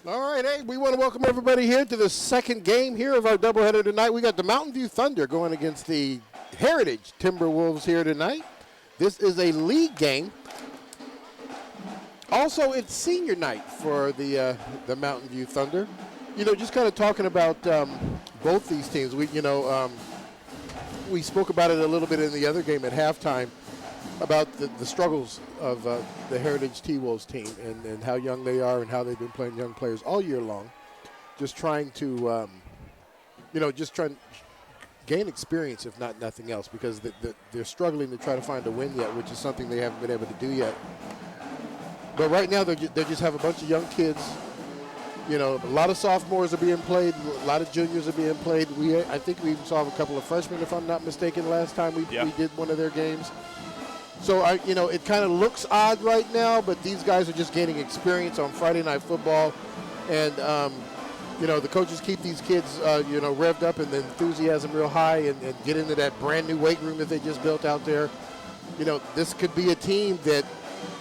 All right, hey, we want to welcome everybody here to the second game here of our doubleheader tonight. We got the Mountain View Thunder going against the Heritage Timberwolves here tonight. This is a league game. Also, it's senior night for the Mountain View Thunder. You know, just kind of talking about both these teams. We spoke about it a little bit in the other game at halftime about the struggles of the Heritage T-Wolves team and how young they are and how they've been playing young players all year long. Just trying to, trying to gain experience, if not nothing else, because they're struggling to try to find a win yet, which is something they haven't been able to do yet. But right now, they just have a bunch of young kids. You know, a lot of sophomores are being played. A lot of juniors are being played. I think we even saw a couple of freshmen, if I'm not mistaken, last time we did one of their games. So, it kind of looks odd right now, but these guys are just gaining experience on Friday Night Football. And, the coaches keep these kids, revved up and the enthusiasm real high and get into that brand-new weight room that they just built out there. You know, this could be a team that,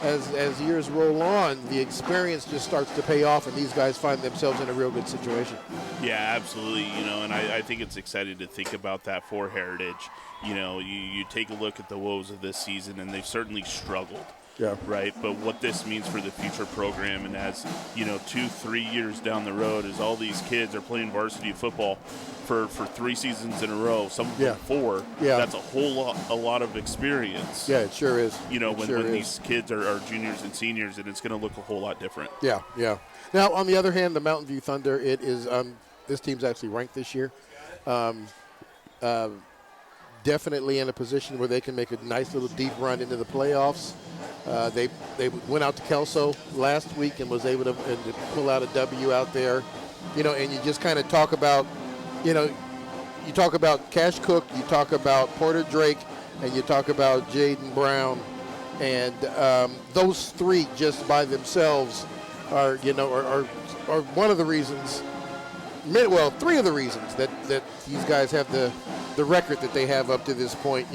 as years roll on, the experience just starts to pay off, and these guys find themselves in a real good situation. Yeah, absolutely. And I think it's exciting to think about that for Heritage. You take a look at the woes of this season, and they've certainly struggled. Yeah. Right. But what this means for the future program, and as 2-3 years down the road, as all these kids are playing varsity football for 3 seasons in a row, some of them 4. Yeah. That's a lot of experience. Yeah, it sure is. When these kids are juniors and seniors, and it's going to look a whole lot different. Yeah, yeah. Now, on the other hand, the Mountain View Thunder, it is this team's actually ranked this year. Definitely in a position where they can make a nice little deep run into the playoffs. They went out to Kelso last week and was able to pull out a W out there. And you just kind of talk about, you talk about Cash Cook, you talk about Porter Drake, and you talk about Jaden Brown. And those 3 just by themselves are one of the reasons, 3 of the reasons that these guys have the record that they have up to this point,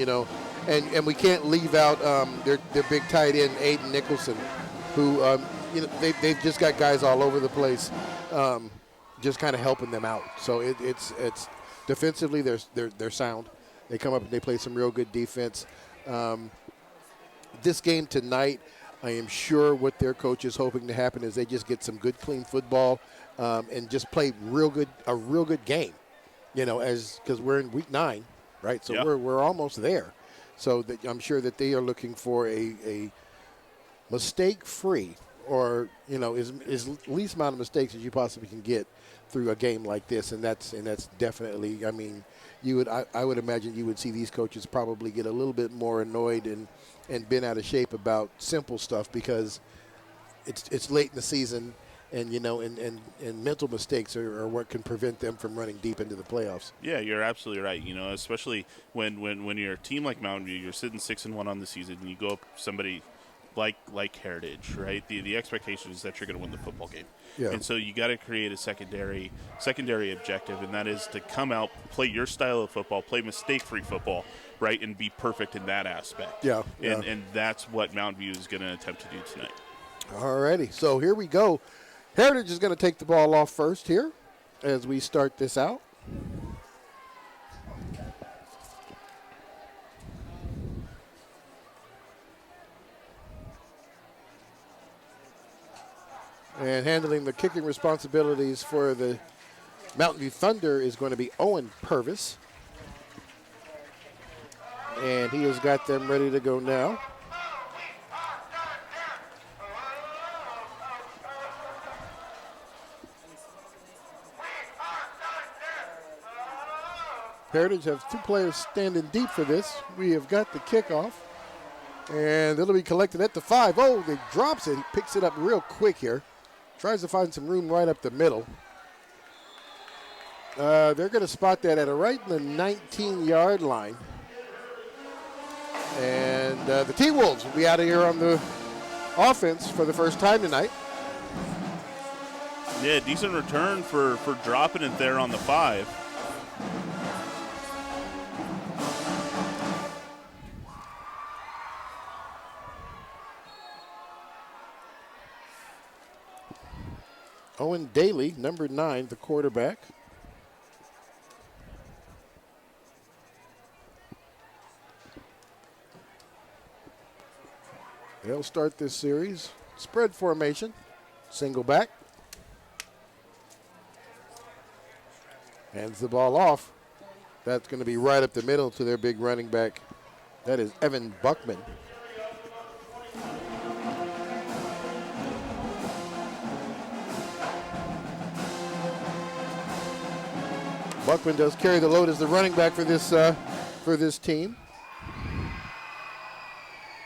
and we can't leave out their big tight end Aiden Nicholson, who they've just got guys all over the place, just kind of helping them out. So it's defensively they're sound. They come up and they play some real good defense. This game tonight, I am sure what their coach is hoping to happen is they just get some good, clean football and just play a real good game. Because we're in week 9, right? So we're almost there. So I'm sure that they are looking for a mistake-free, or is least amount of mistakes as you possibly can get through a game like this, and that's definitely. I mean, I would imagine you would see these coaches probably get a little bit more annoyed and bent out of shape about simple stuff because it's late in the season. And and mental mistakes are what can prevent them from running deep into the playoffs. Yeah, you're absolutely right. Especially when you're a team like Mountain View, you're sitting 6-1 on the season, and you go up somebody like Heritage, right? The expectation is that you're going to win the football game. Yeah. And so you got to create a secondary objective, and that is to come out, play your style of football, play mistake-free football, right, and be perfect in that aspect. Yeah. And that's what Mountain View is going to attempt to do tonight. All righty. So here we go. Heritage is going to take the ball off first here as we start this out. And handling the kicking responsibilities for the Mountain View Thunder is going to be Owen Purvis. And he has got them ready to go now. Heritage has 2 players standing deep for this. We have got the kickoff. And it'll be collected at the 5. Oh, they drops it. He picks it up real quick here. Tries to find some room right up the middle. They're going to spot that at right in the 19-yard line. And the T-Wolves will be out of here on the offense for the first time tonight. Yeah, decent return for dropping it there on the 5. Owen Daly, number 9, the quarterback. They'll start this series. Spread formation, single back. Hands the ball off. That's going to be right up the middle to their big running back. That is Evan Buckman. Buckman does carry the load as the running back for this team.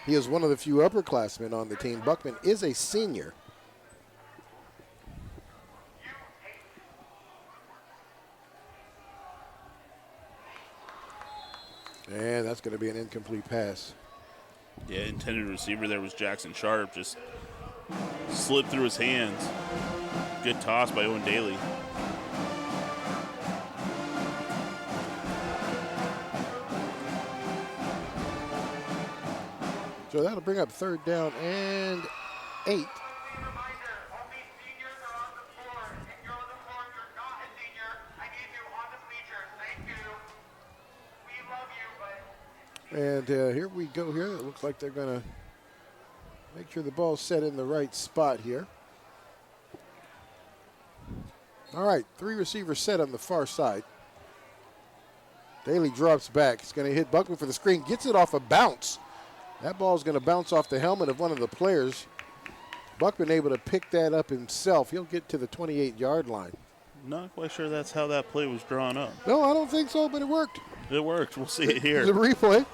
He is one of the few upperclassmen on the team. Buckman is a senior. And that's going to be an incomplete pass. Yeah, intended receiver there was Jackson Sharp. Just slipped through his hands. Good toss by Owen Daly. So that'll bring up 3rd down and 8. And here we go here. It looks like they're going to make sure the ball's set in the right spot here. All right, 3 receivers set on the far side. Daly drops back. He's going to hit Buckman for the screen. Gets it off a bounce. That ball's going to bounce off the helmet of one of the players. Buckman able to pick that up himself. He'll get to the 28-yard line. Not quite sure that's how that play was drawn up. No, I don't think so, but it worked. It worked. We'll see it here. The replay.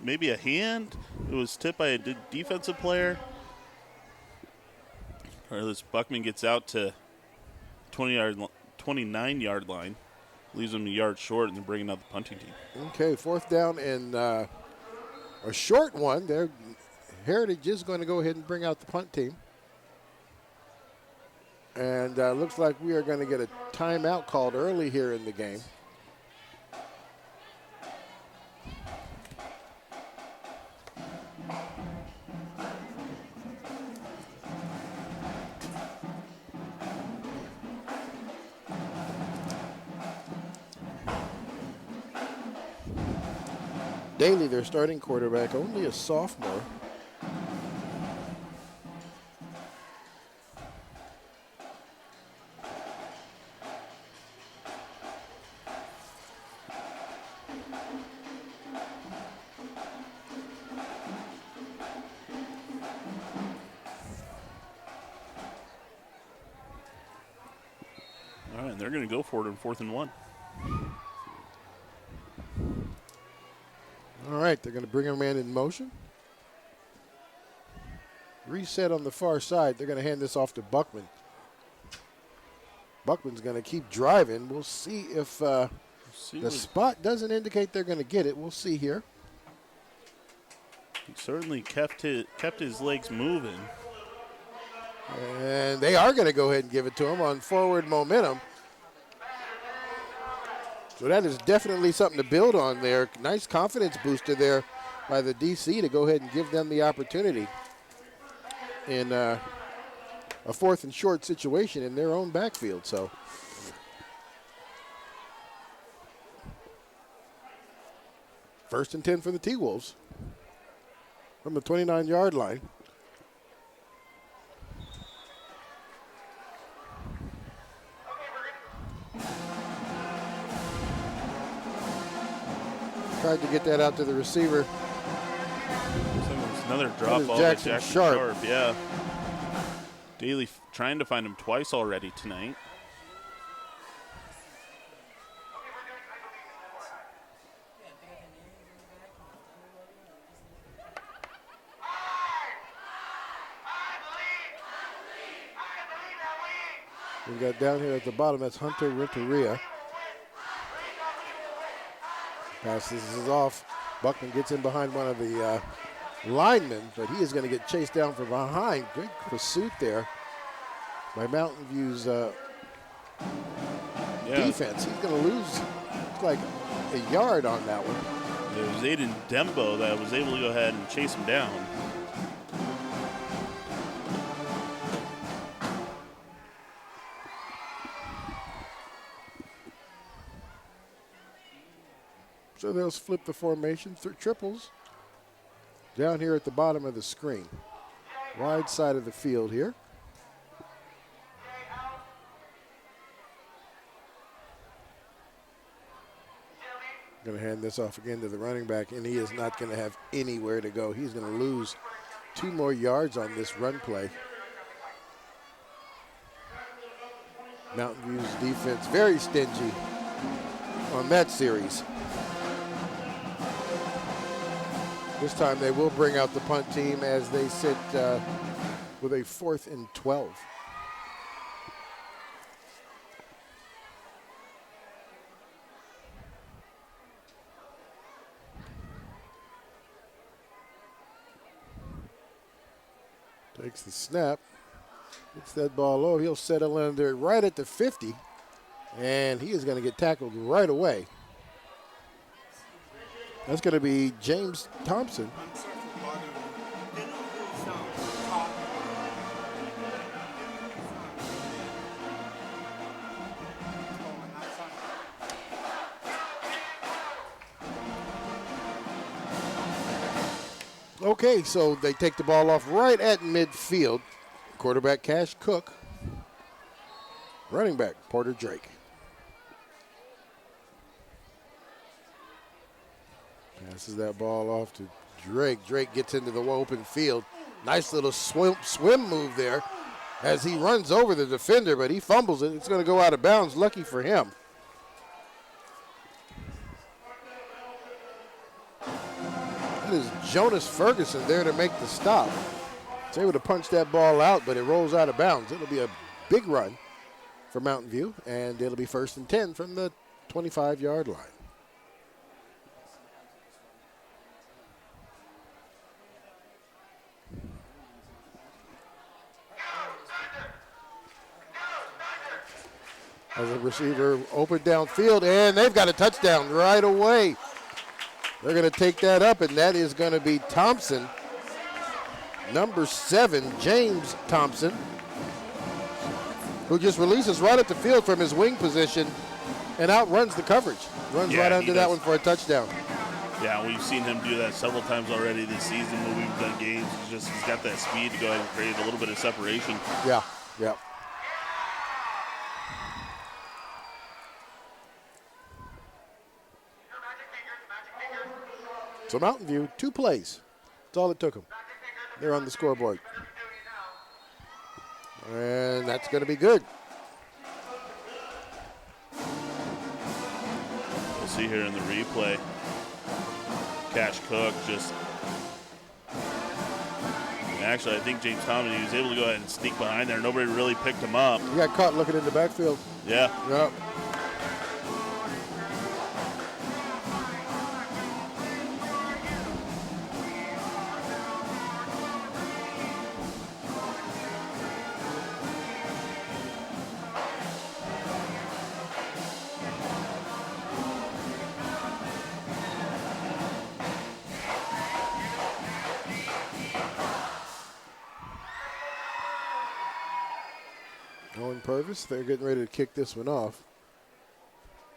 Maybe a hand. It was tipped by a defensive player. Or this Buckman gets out to 29-yard line. Leaves them a yard short, and they're bringing out the punting team. Okay, 4th down and a short one. Their Heritage is going to go ahead and bring out the punt team. And looks like we are going to get a timeout called early here in the game. Daly, their starting quarterback, only a sophomore. All right, and they're going to go for it on 4th and 1. All right, they're going to bring a man in motion. Reset on the far side. They're going to hand this off to Buckman. Buckman's going to keep driving. We'll see if the spot doesn't indicate they're going to get it. We'll see here. He certainly kept his legs moving. And they are going to go ahead and give it to him on forward momentum. So that is definitely something to build on there. Nice confidence booster there by the DC to go ahead and give them the opportunity in a 4th and short situation in their own backfield. So first and 10 for the T-Wolves from the 29-yard line. Tried to get that out to the receiver. Another drop ball Jackson by Jackson Sharp. Yeah. Daly trying to find him twice already tonight. We got down here at the bottom, that's Hunter Renteria. Passes is off. Buckman gets in behind one of the linemen, but he is going to get chased down from behind. Good pursuit there by Mountain View's defense. He's going to lose, looks like, a yard on that one. It was Aiden Dembo that was able to go ahead and chase him down. they'll flip the formation. Triples down here at the bottom of the screen. Wide side of the field here. Going to hand this off again to the running back, and he is not going to have anywhere to go. He's going to lose 2 more yards on this run play. Mountain View's defense very stingy on that series. This time they will bring out the punt team as they sit with a 4th and 12. Takes the snap, gets that ball low. He'll settle in there right at the 50, and he is going to get tackled right away. That's going to be James Thompson. Okay, so they take the ball off right at midfield. Quarterback Cash Cook. Running back Porter Drake. Passes that ball off to Drake. Drake gets into the open field. Nice little swim move there as he runs over the defender, but he fumbles it. It's going to go out of bounds. Lucky for him. That is Jonas Ferguson there to make the stop. He's able to punch that ball out, but it rolls out of bounds. It'll be a big run for Mountain View, and it'll be 1st and 10 from the 25-yard line. As a receiver open downfield, and they've got a touchdown right away. They're going to take that up, and that is going to be Thompson. Number 7, James Thompson, who just releases right at the field from his wing position and outruns the coverage. Runs right under that one for a touchdown. Yeah, we've seen him do that several times already this season when we've done games. He's got that speed to go ahead and create a little bit of separation. Yeah, yeah. So Mountain View, 2 plays. That's all it took them. They're on the scoreboard. And that's going to be good. We'll see here in the replay. Cash Cook actually, I think James Thompson, he was able to go ahead and sneak behind there. Nobody really picked him up. He got caught looking in the backfield. Yeah. Yep. Owen Purvis, they're getting ready to kick this one off.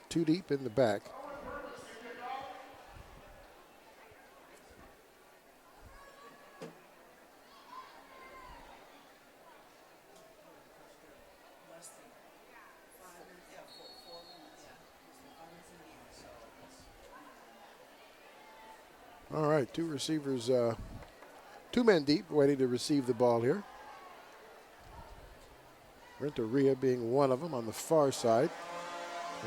2 deep in the back. All right, 2 receivers, 2 men deep, waiting to receive the ball here. Renteria being one of them on the far side.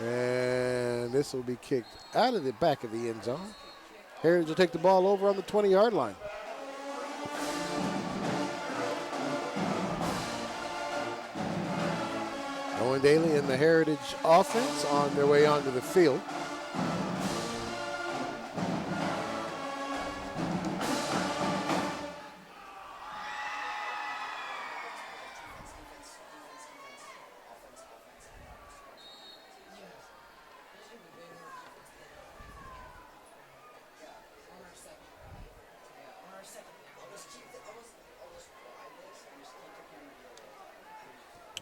And this will be kicked out of the back of the end zone. Heritage will take the ball over on the 20-yard line. Owen Daly and the Heritage offense on their way onto the field.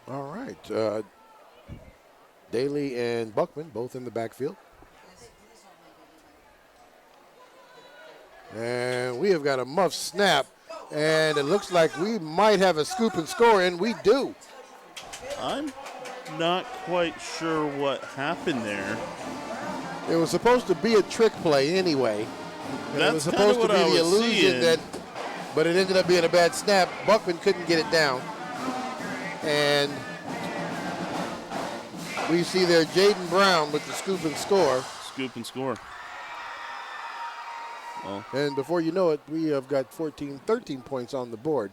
All right. Daly and Buckman both in the backfield. And we have got a muff snap. And it looks like we might have a scoop and score, and we do. I'm not quite sure what happened there. It was supposed to be a trick play anyway. And it was supposed to be the illusion that, but it ended up being a bad snap. Buckman couldn't get it down. And we see there Jaden Brown with the scoop and score. Scoop and score. Well, and before you know it, we have got 13 points on the board.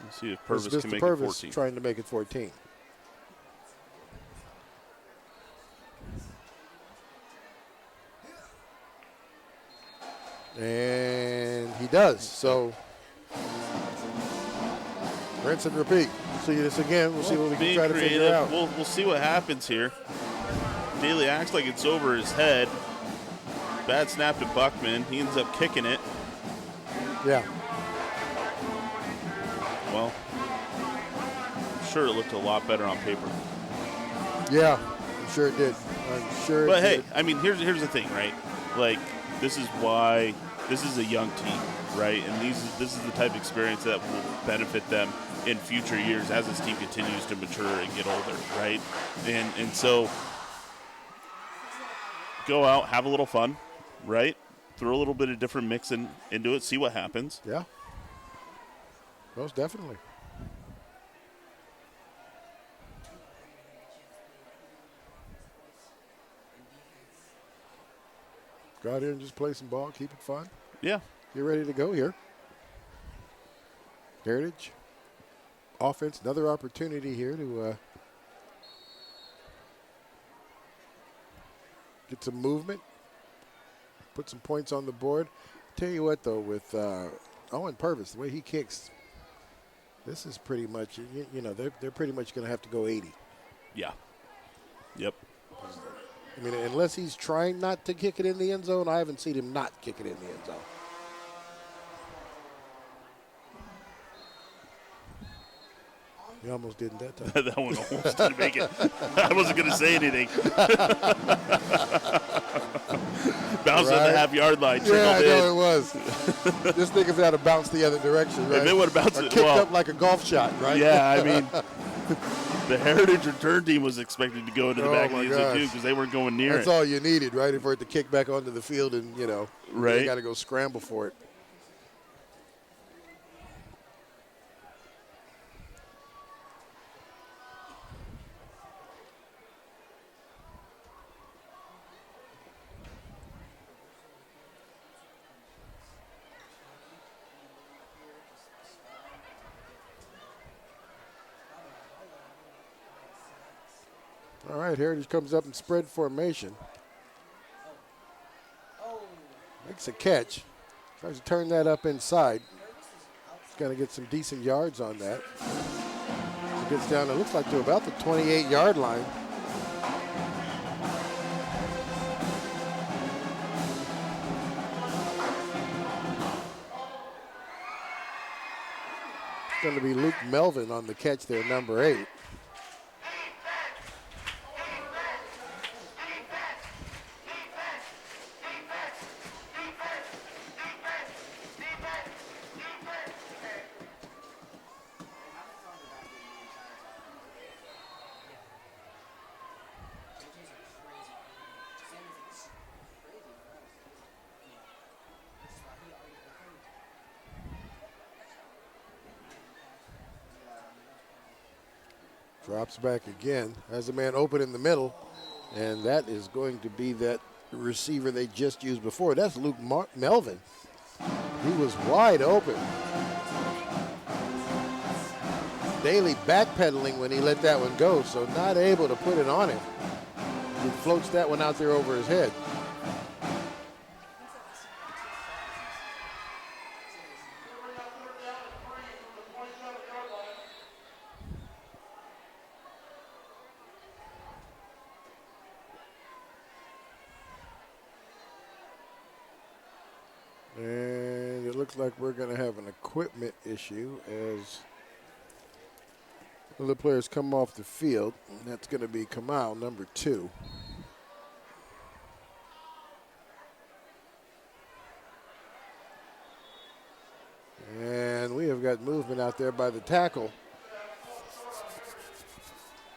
Let's see if Purvis can make Purvis it 14. Trying to make it 14. And he does. So, rinse and repeat. See this again. We'll see what we can try to figure out. We'll see what happens here. Daly acts like it's over his head. Bad snap to Buckman. He ends up kicking it. Yeah. Well, I'm sure it looked a lot better on paper. Yeah, I'm sure it did. I'm sure But it hey, did. I mean, here's the thing, right? Like, this is why this is a young team, right? And this is the type of experience that will benefit them in future years as this team continues to mature and get older, right? And so go out, have a little fun, right? Throw a little bit of different mix into it, see what happens. Yeah. Most definitely. Go out here and just play some ball, keep it fun. Yeah. Get ready to go here. Heritage. Offense, another opportunity here to get some movement, put some points on the board. Tell you what, though, with Owen Purvis, the way he kicks, this is pretty much, you know, they're pretty much going to have to go 80. Yeah. Yep. I mean, unless he's trying not to kick it in the end zone, I haven't seen him not kick it in the end zone. He almost didn't that time. That one almost didn't make it. I wasn't going to say anything. Bounced on the half-yard line, trickled in. Yeah, I know it was. Just think if it had to bounce the other direction, right? If it would have bounced or kicked up like a golf shot, right? Yeah, I mean, the Heritage return team was expected to go into the back of the end zone, too, because they weren't going near That's all you needed, right, for it to kick back onto the field and, you know, right. You got to go scramble for it. All right, Heritage comes up in spread formation. Makes a catch. Tries to turn that up inside. He's going to get some decent yards on that. He gets down, it looks like, to about the 28-yard line. It's going to be Luke Melvin on the catch there, number 8. Drops back again. Has a man open in the middle, and that is going to be that receiver they just used before. That's Luke Melvin. He was wide open. Daly backpedaling when he let that one go, so not able to put it on him. He floats that one out there over his head. And it looks like we're going to have an equipment issue as the players come off the field. And that's going to be Kamal, number 2. we've got movement out there by the tackle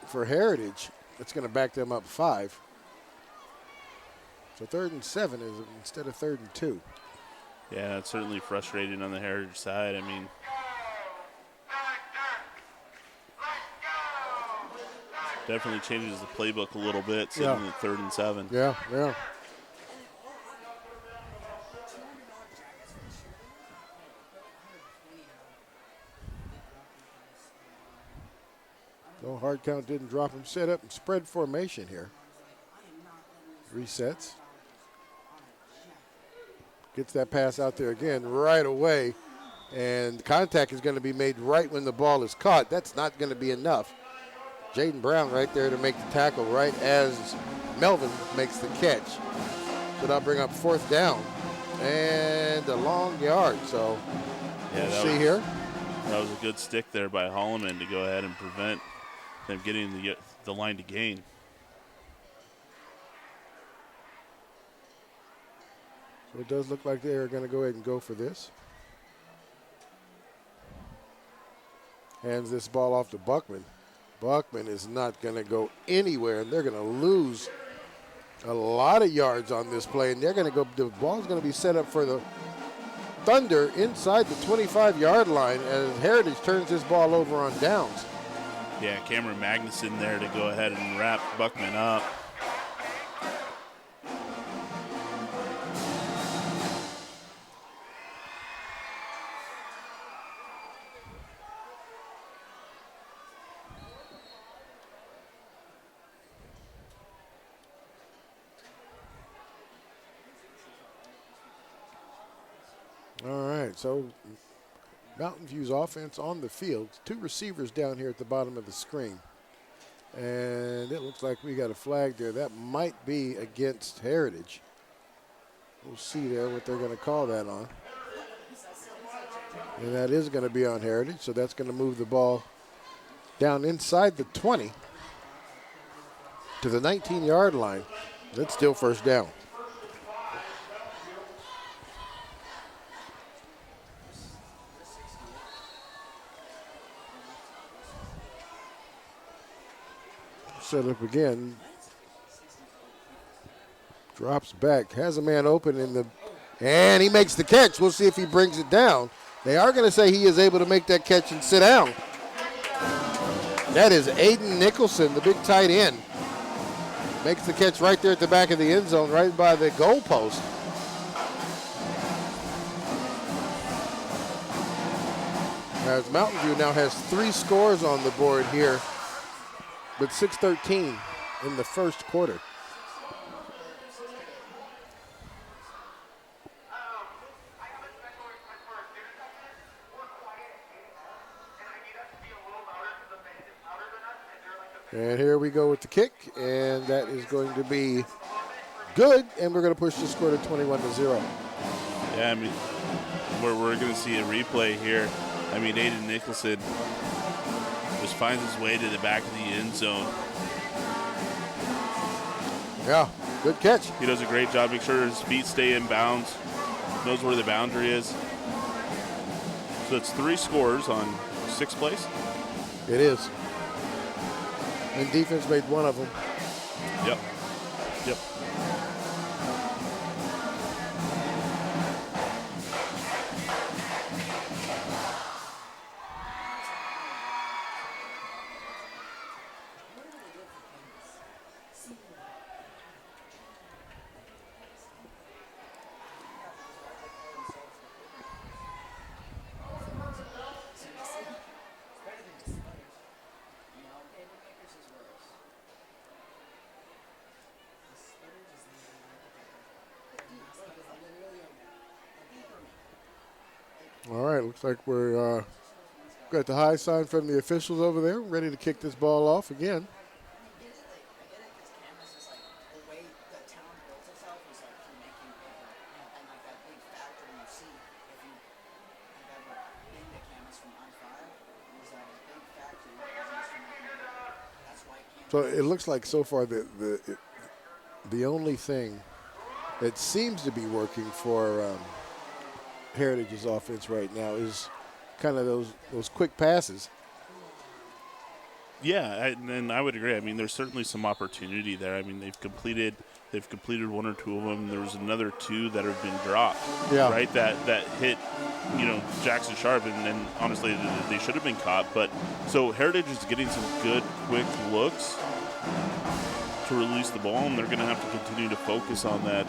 for Heritage. It's going to back them up 5. So 3rd and 7 is instead of 3rd and 2. Yeah, that's certainly frustrating on the Heritage side. I mean, definitely changes the playbook a little bit, sitting at 3rd and 7. Yeah. So hard count didn't drop him. Set up and spread formation here. Resets. Gets that pass out there again right away. And contact is going to be made right when the ball is caught. That's not going to be enough. Jaden Brown right there to make the tackle right as Melvin makes the catch. So that'll bring up 4th down and a long yard. So yeah, we'll see here. That was a good stick there by Holloman to go ahead and prevent them getting the line to gain. So it does look like they are going to go ahead and go for this. Hands this ball off to Buckman. Buckman is not going to go anywhere, and they're going to lose a lot of yards on this play. And they're going to go. The ball's going to be set up for the Thunder inside the 25-yard line as Heritage turns this ball over on downs. Yeah, Cameron Magnuson there to go ahead and wrap Buckman up. All right, so Mountain View's offense on the field. 2 receivers down here at the bottom of the screen. And it looks like we got a flag there. That might be against Heritage. We'll see there what they're going to call that on. And that is going to be on Heritage, so that's going to move the ball down inside the 20 to the 19-yard line. It's still 1st down. Set up again. Drops back. Has a man open and he makes the catch. We'll see if he brings it down. They are going to say he is able to make that catch and sit down. That is Aiden Nicholson, the big tight end. Makes the catch right there at the back of the end zone, right by the goal post. As Mountain View now has 3 scores on the board here, with 6:13 in the 1st quarter. And here we go with the kick, and that is going to be good, and we're going to push the score to 21-0. Yeah, I mean, we're going to see a replay here. I mean, Aiden Nicholson just finds his way to the back of the end zone. Yeah, good catch. He does a great job. Make sure his feet stay in bounds. Knows where the boundary is. So it's 3 scores on 6 plays. It is. And defense made 1 of them. Yep. All right, looks like we're got the high sign from the officials over there, ready to kick this ball off again. So it looks like so far the only thing that seems to be working for Heritage's offense right now is kind of those quick passes. Yeah, and I would agree. I mean, there's certainly some opportunity there. I mean, they've completed one or two of them. There's another two that have been dropped. Yeah. Right. That hit, Jackson Sharp, and honestly, they should have been caught. But so Heritage is getting some good, quick looks to release the ball, and they're going to have to continue to focus on that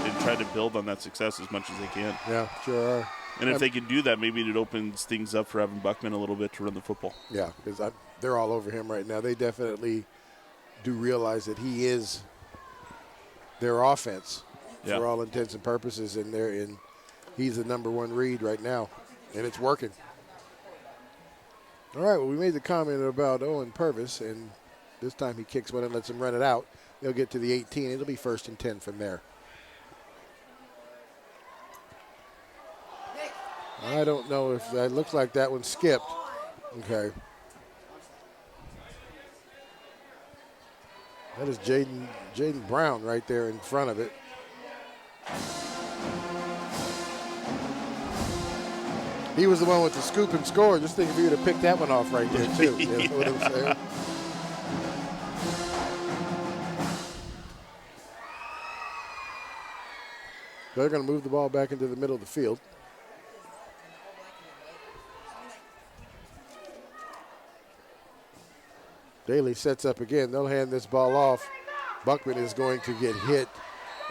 and try to build on that success as much as they can. Yeah, sure are. And if they can do that, maybe it opens things up for Evan Buckman a little bit to run the football. Yeah, because they're all over him right now. They definitely do realize that he is their offense for all intents and purposes, and he's the number one read right now, and it's working. All right, well, we made the comment about Owen Purvis, and this time he kicks one and lets him run it out. They'll get to the 18. It'll be 1st and 10 from there. I don't know if that looks like that one skipped. Okay. That is Jaden Brown right there in front of it. He was the one with the scoop and score. Just think if he would have picked that one off right there, too. You know what I'm saying? They're going to move the ball back into the middle of the field. Daly sets up again. They'll hand this ball off. Buckman is going to get hit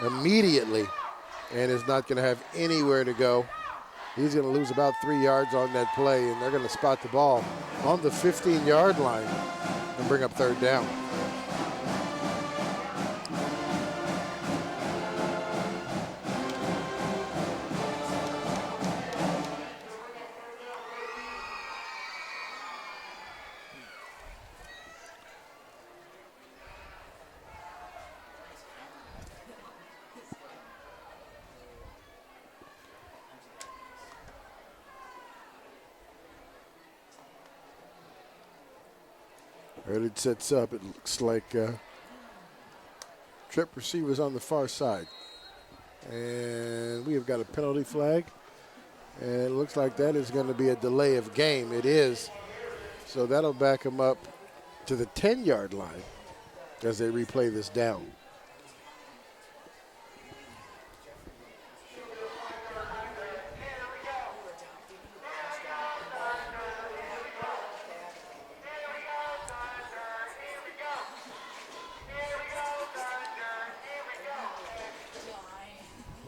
immediately and is not going to have anywhere to go. He's going to lose about 3 yards on that play, and they're going to spot the ball on the 15-yard line and bring up 3rd down. Heritage sets up. It looks like trip receivers on the far side. And we have got a penalty flag. And it looks like that is going to be a delay of game. It is. So that'll back them up to the 10-yard line as they replay this down.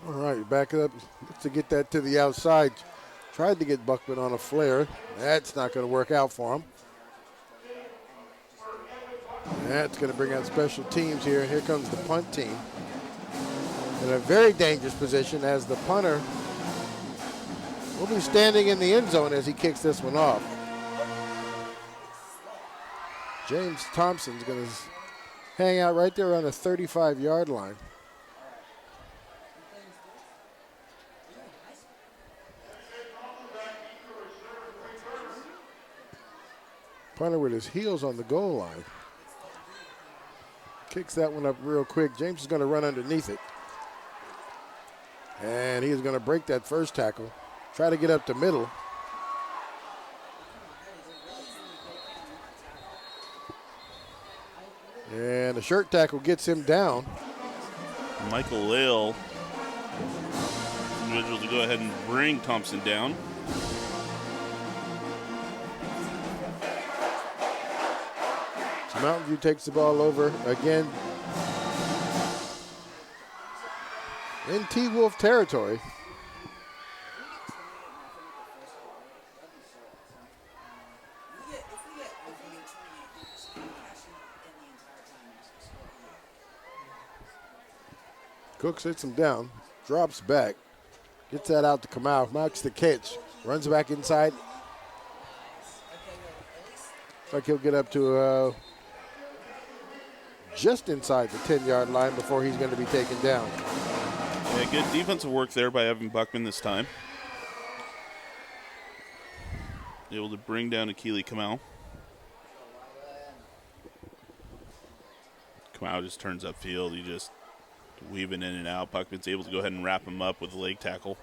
All right, back it up to get that to the outside. Tried to get Buckman on a flare. That's not going to work out for him. That's going to bring out special teams here. Here comes the punt team. In a very dangerous position as the punter will be standing in the end zone as he kicks this one off. James Thompson's going to hang out right there on the 35-yard line. Punter with his heels on the goal line. Kicks that one up real quick. James is going to run underneath it. And he's going to break that first tackle. Try to get up the middle. And the shirt tackle gets him down. Michael Lale, individual to go ahead and bring Thompson down. Mountain View takes the ball over again in T-Wolf territory. Cooks hits him down, drops back, gets that out to Kamau, marks the catch, runs back inside. Looks like he'll get up to just inside the 10-yard line before he's going to be taken down. Yeah, good defensive work there by Evan Buckman this time. Able to bring down Akili Kamau. Kamau just turns upfield. He just weaving in and out. Buckman's able to go ahead and wrap him up with a leg tackle.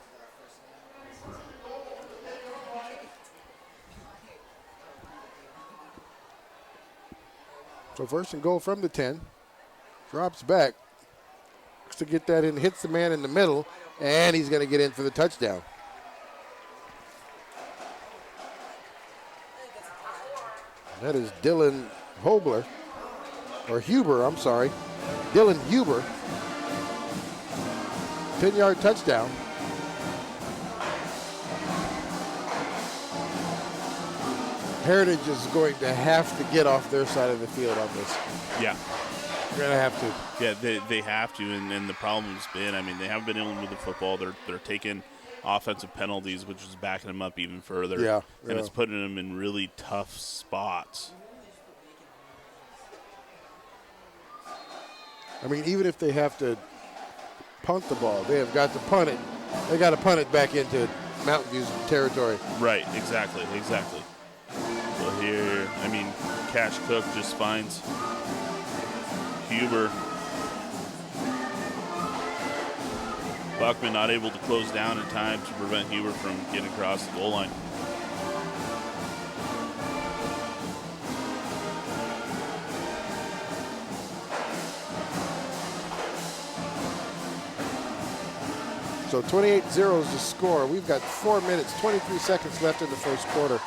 So first and goal from the 10. Drops back. Looks to get that in, hits the man in the middle, and he's going to get in for the touchdown. That is Dylan Hobler, or Huber, I'm sorry. Dylan Huber. 10-yard touchdown. Heritage is going to have to get off their side of the field on this. Yeah. They're going to have to. Yeah, they have to, and the problem's been, I mean, they haven't been able to move the football. They're taking offensive penalties, which is backing them up even further. Yeah. And it's putting them in really tough spots. I mean, even if they have to punt the ball, they have got to punt it. They got to punt it back into Mountain View's territory. Right, exactly. So here, I mean, Cash Cook just finds Huber. Buckman not able to close down in time to prevent Huber from getting across the goal line. So 28-0 is the score. We've got 4 minutes, 23 seconds left in the first quarter.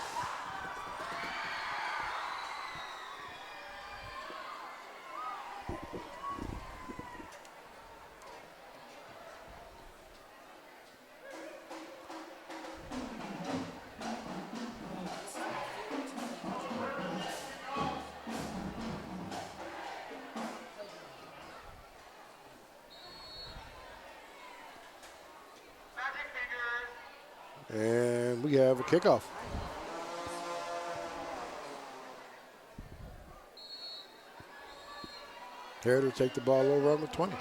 And we have a kickoff. Heritage take the ball over on the 20.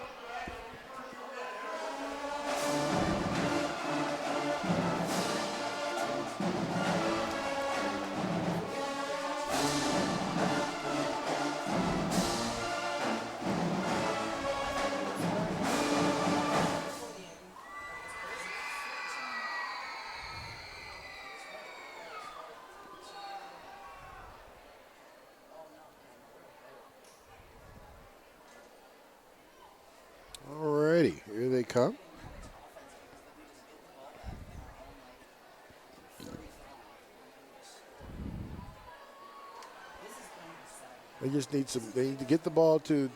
Alrighty, here they come. They just need they need to get the ball to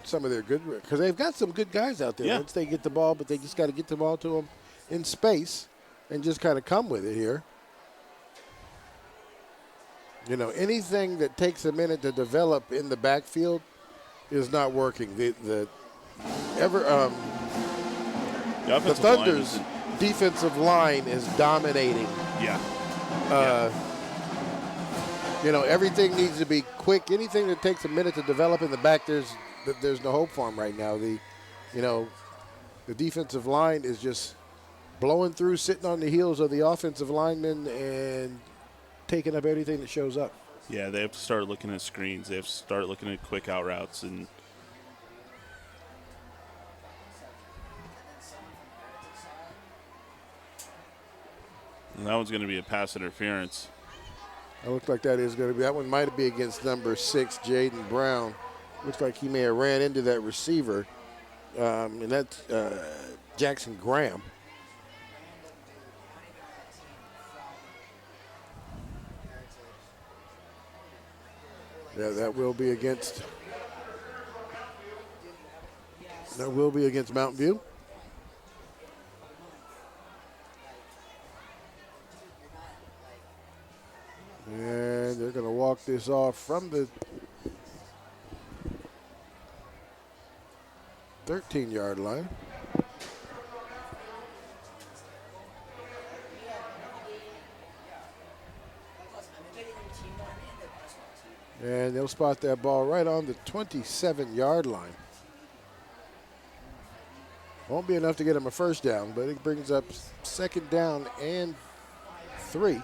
some of their good, because they've got some good guys out there. Yeah. Once they get the ball, but they just got to get the ball to them in space and just kind of come with it here. You know, anything that takes a minute to develop in the backfield is not working. The Thunder's defensive line is dominating. Yeah. You know, everything needs to be quick. Anything that takes a minute to develop in the back, there's no hope for them right now. The defensive line is just blowing through, sitting on the heels of the offensive linemen and taking up everything that shows up. Yeah, they have to start looking at screens. They have to start looking at quick out routes. And that one's going to be a pass interference. It looks like that one might be against number 6, Jaden Brown. Looks like he may have ran into that receiver, and that's Jackson Graham. Yeah, that will be against Mountain View. And they're going to walk this off from the 13-yard line. And they'll spot that ball right on the 27-yard line. Won't be enough to get them a first down, but it brings up second down and 3.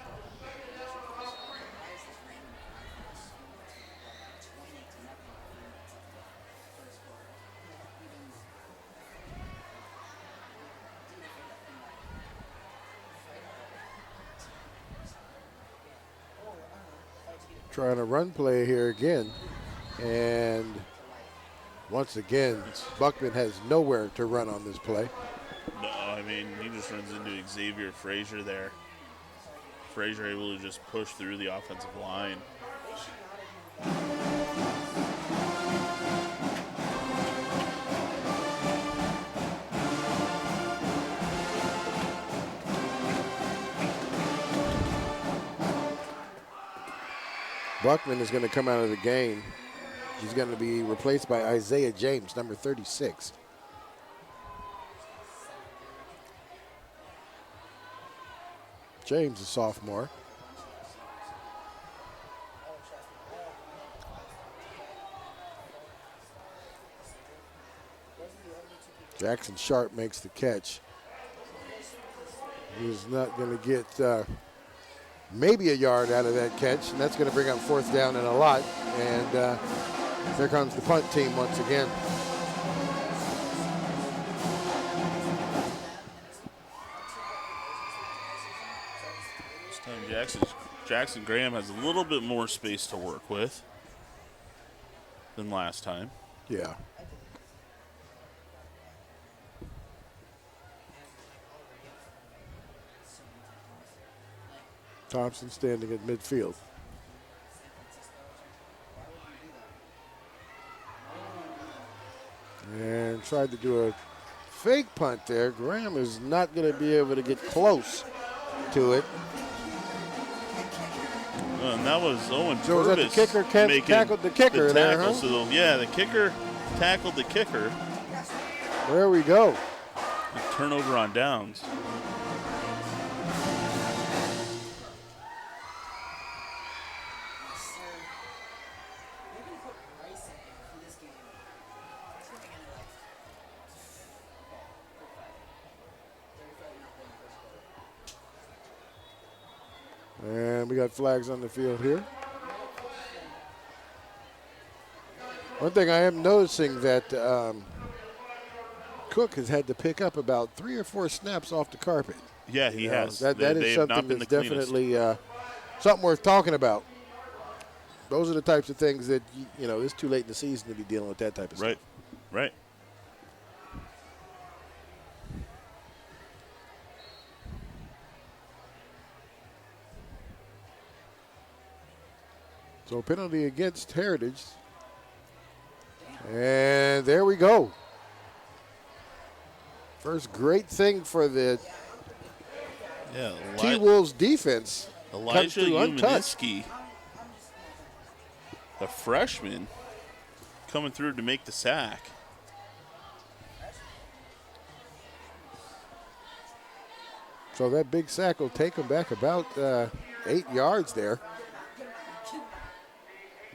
Trying a run play here again. And once again, Buckman has nowhere to run on this play. No, I mean, he just runs into Xavier Frazier there. Frazier able to just push through the offensive line. Buckman is going to come out of the game. He's going to be replaced by Isaiah James, number 36. James, a sophomore. Jackson Sharp makes the catch. He's not going to get maybe a yard out of that catch, and that's going to bring up 4th down and a lot. And here comes the punt team once again. This time Jackson Graham has a little bit more space to work with than last time. Yeah. Thompson standing at midfield. And tried to do a fake punt there. Graham is not going to be able to get close to it. And that was Owen So was that the kicker tackled the kicker the there, tackle. huh? So the kicker tackled the kicker. There we go. A turnover on downs. And we got flags on the field here. One thing I am noticing that Cook has had to pick up about 3 or 4 snaps off the carpet. Yeah, he has. That is something that's definitely something worth talking about. Those are the types of things that, it's too late in the season to be dealing with that type of stuff. Right. So penalty against Heritage. And there we go. First great thing for the T-Wolves defense. Elijah Umanisky, the freshman, coming through to make the sack. So that big sack will take him back about 8 yards there.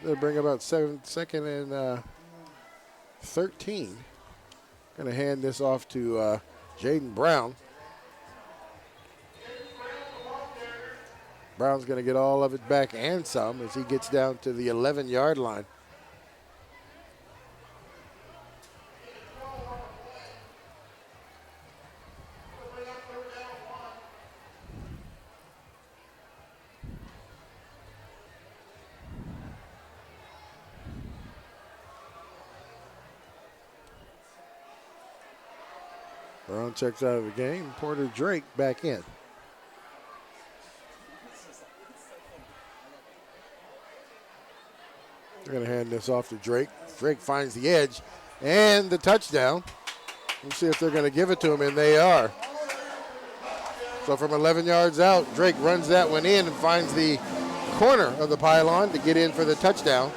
They'll bring about 2nd and 13. Going to hand this off to Jaden Brown. Brown's going to get all of it back and some as he gets down to the 11-yard line. Brown checks out of the game. Porter Drake back in. They're going to hand this off to Drake. Drake finds the edge and the touchdown. We'll see if they're going to give it to him, and they are. So from 11 yards out, Drake runs that one in and finds the corner of the pylon to get in for the touchdown,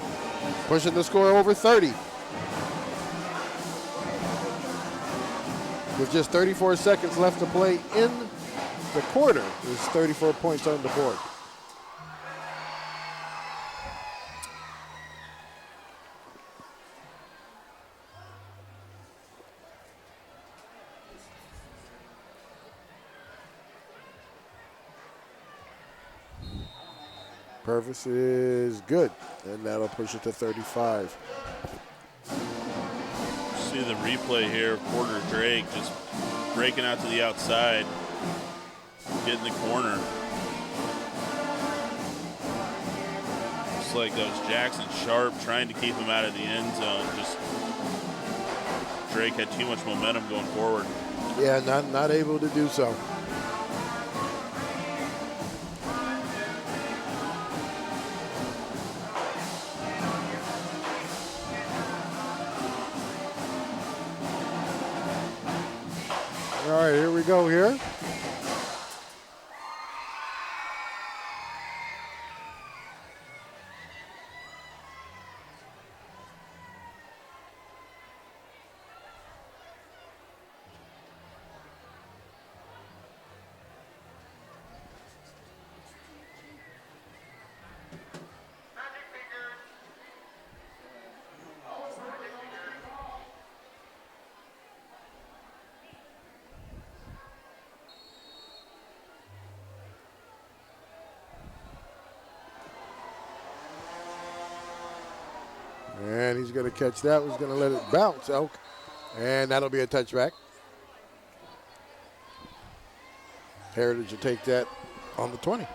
pushing the score over 30. With just 34 seconds left to play in the quarter, there's 34 points on the board. Purvis is good, and that'll push it to 35. See the replay here. Porter Drake just breaking out to the outside, getting the corner. almost like that was Jackson Sharp trying to keep him out of the end zone. Just Drake had too much momentum going forward. Yeah, not able to do so. All right, here we go here. And he's going to catch that. He's going to let it bounce. Oh, and that'll be a touchback. Heritage will take that on the 20.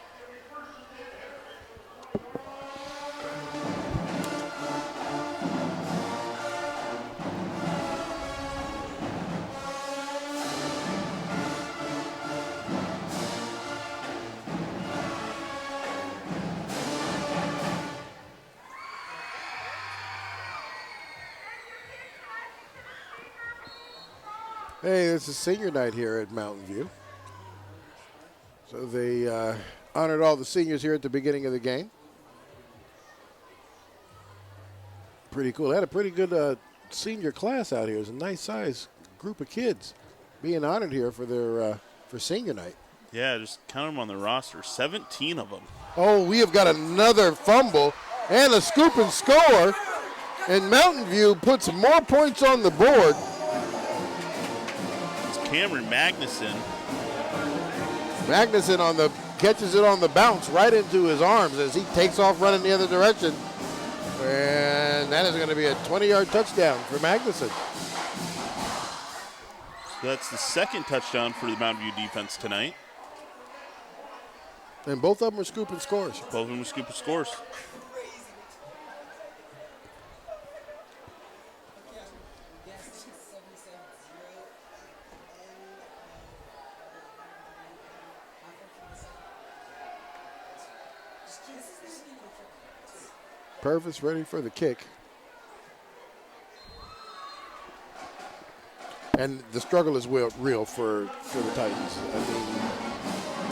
Hey, this is senior night here at Mountain View. So they honored all the seniors here at the beginning of the game. Pretty cool. They had a pretty good senior class out here. It was a nice size group of kids being honored here for their for senior night. Yeah, just count them on the roster. 17 of them. Oh, we have got another fumble and a scoop and score. And Mountain View puts more points on the board. Cameron Magnuson catches it on the bounce right into his arms as he takes off running the other direction. And that is going to be a 20-yard touchdown for Magnuson. So that's the second touchdown for the Mountain View defense tonight. And both of them are scooping scores. Both of them are scooping scores. Purvis ready for the kick. And the struggle is real for the Titans.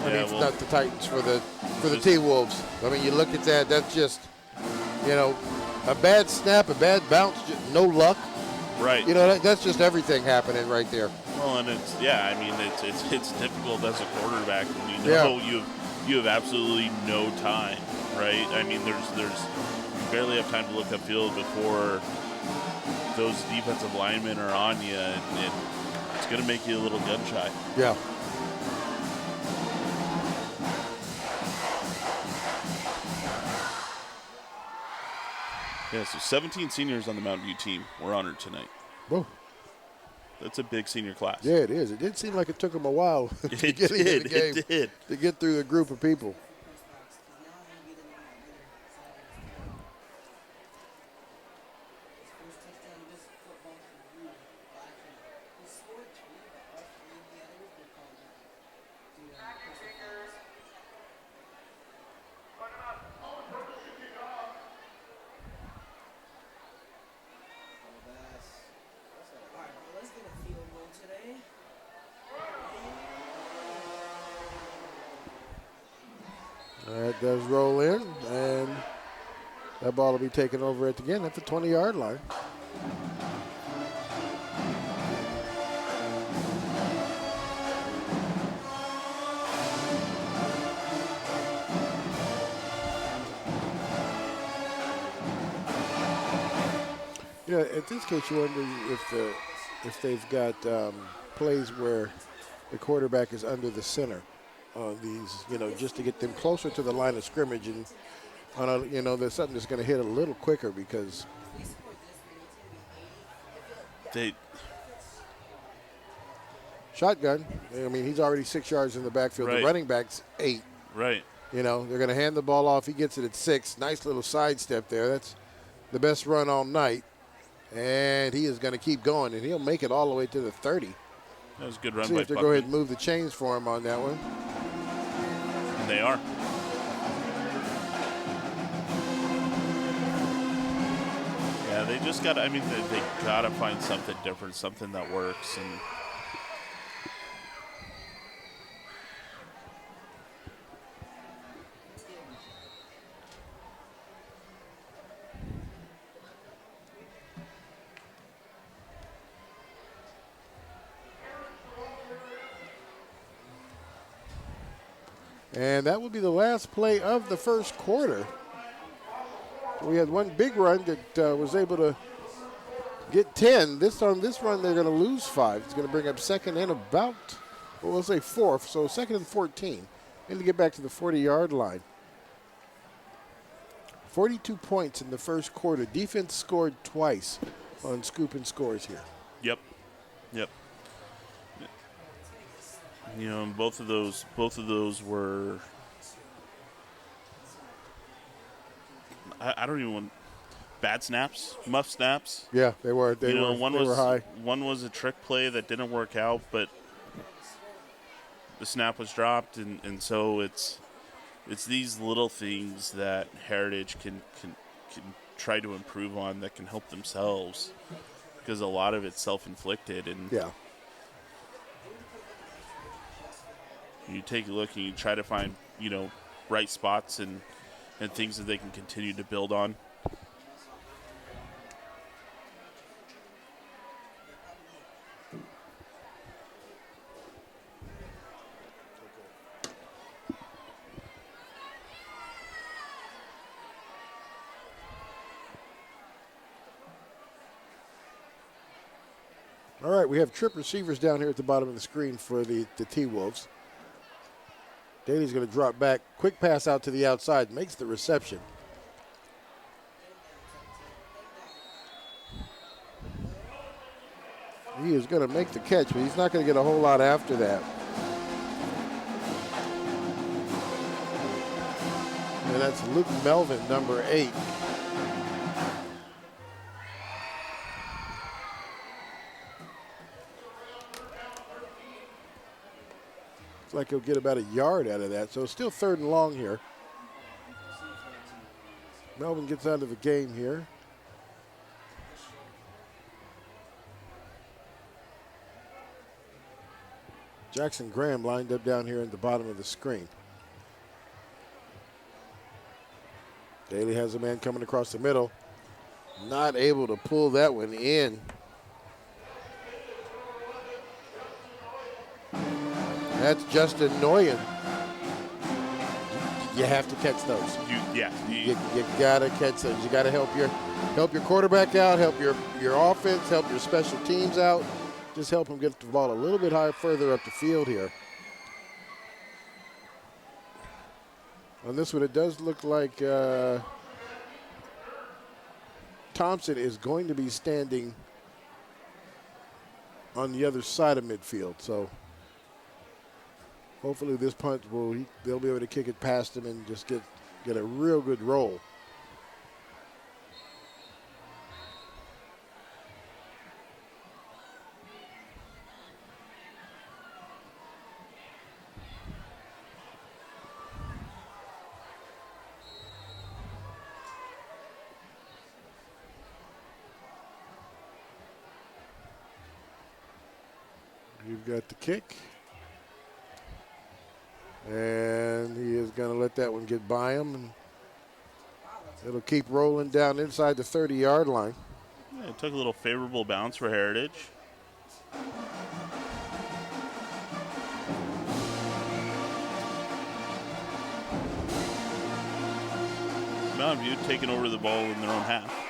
It's not the Titans, for the T-Wolves. I mean, you look at that, that's just, a bad snap, a bad bounce, just no luck. Right. That's just everything happening right there. Well, and it's difficult as a quarterback when you have absolutely no time, right? I mean, there's barely have time to look upfield before those defensive linemen are on you, and it's going to make you a little gun shy. Yeah. Yeah, so 17 seniors on the Mountain View team were honored tonight. Whoa. That's a big senior class. Yeah, it is. It did seem like it took them a while to It get into the game, did. to get through the group of people. That does roll in, and that ball will be taken over at the the 20-yard line. At this case, you wonder if they've got plays where the quarterback is under the center on these, just to get them closer to the line of scrimmage, and there's something that's going to hit a little quicker because shotgun. I mean, he's already 6 yards in the backfield. Right. The running back's 8. Right. You know, they're going to hand the ball off. He gets it at 6. Nice little sidestep there. That's the best run all night. And he is going to keep going, and he'll make it all the way to the 30. That was a good run See by if they Buckman. go ahead and move the chains for him on that one. And they are. Yeah, they just got to, I mean, they got to find something different, something that works. And that will be the last play of the first quarter. We had one big run that was able to get 10. On this run, they're going to lose 5. It's going to bring up second and about, well, we'll say fourth, so second and 14. And to get back to the 40-yard line. 42 points in the first quarter. Defense scored twice on scoop and scores here. Yep. You know, and both of those were, I don't even want, bad snaps, muff snaps. Yeah, they were. They were high. One was a trick play that didn't work out, but the snap was dropped, and so it's these little things that Heritage can try to improve on that can help themselves, because a lot of it's self-inflicted. And yeah. You take a look and you try to find, bright spots and things that they can continue to build on. All right, we have trip receivers down here at the bottom of the screen for the T-Wolves. Daly's going to drop back. Quick pass out to the outside. Makes the reception. He is going to make the catch, but he's not going to get a whole lot after that. And that's Luke Melvin, number 8. Like he'll get about a yard out of that. So it's still 3rd and long here. Melvin gets out of the game here. Jackson Graham lined up down here at the bottom of the screen. Daly has a man coming across the middle. Not able to pull that one in. That's Justin Noyen. You have to catch those. You got to catch those. You got to help your quarterback out, help your offense, help your special teams out. Just help them get the ball a little bit higher, further up the field here. On this one, it does look like Thompson is going to be standing on the other side of midfield. So hopefully this punt they'll be able to kick it past him and just get a real good roll. You've got the kick. And he is going to let that one get by him. And it'll keep rolling down inside the 30-yard line. Yeah, it took a little favorable bounce for Heritage. Mountain View taking over the ball in their own half.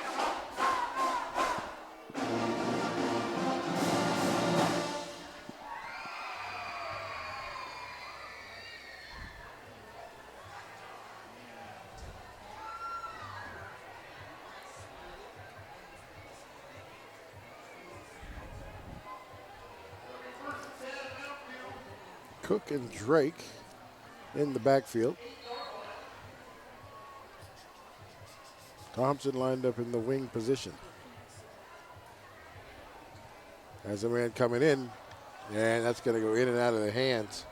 Cook and Drake in the backfield. Thompson lined up in the wing position. As a man coming in, and that's going to go in and out of the hands.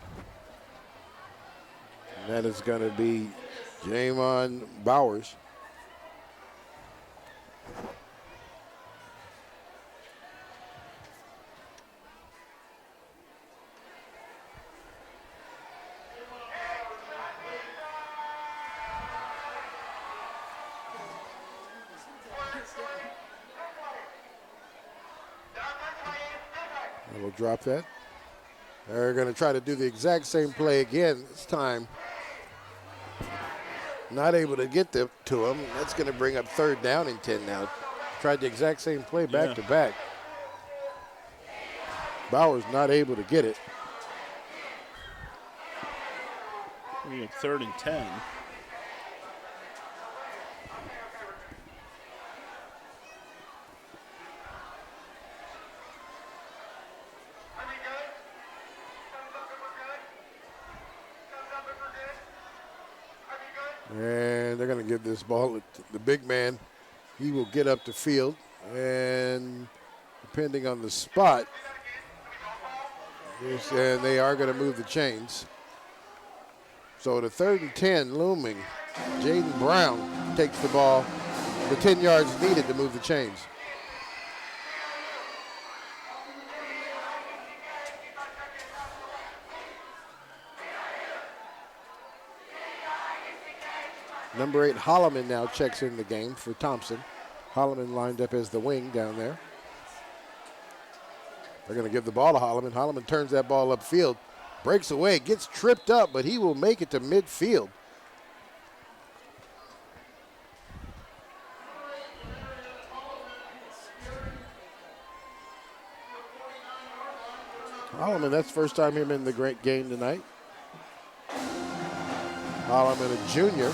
And that is going to be Jamon Bowers. And we'll drop that. They're going to try to do the exact same play again this time. Not able to get to him. That's going to bring up 3rd down and 10 now. Tried the exact same play back to back. Bowers not able to get it. We have 3rd and 10. And they're going to give this ball to the big man. He will get up the field, and depending on the spot, and they are going to move the chains. So the 3rd and 10 looming. Jaden Brown takes the ball, the 10 yards needed to move the chains. Number 8, Holloman now checks in the game for Thompson. Holloman lined up as the wing down there. They're going to give the ball to Holloman. Holloman turns that ball upfield, breaks away, gets tripped up, but he will make it to midfield. Holloman, that's the first time him in the great game tonight. Holloman, a junior.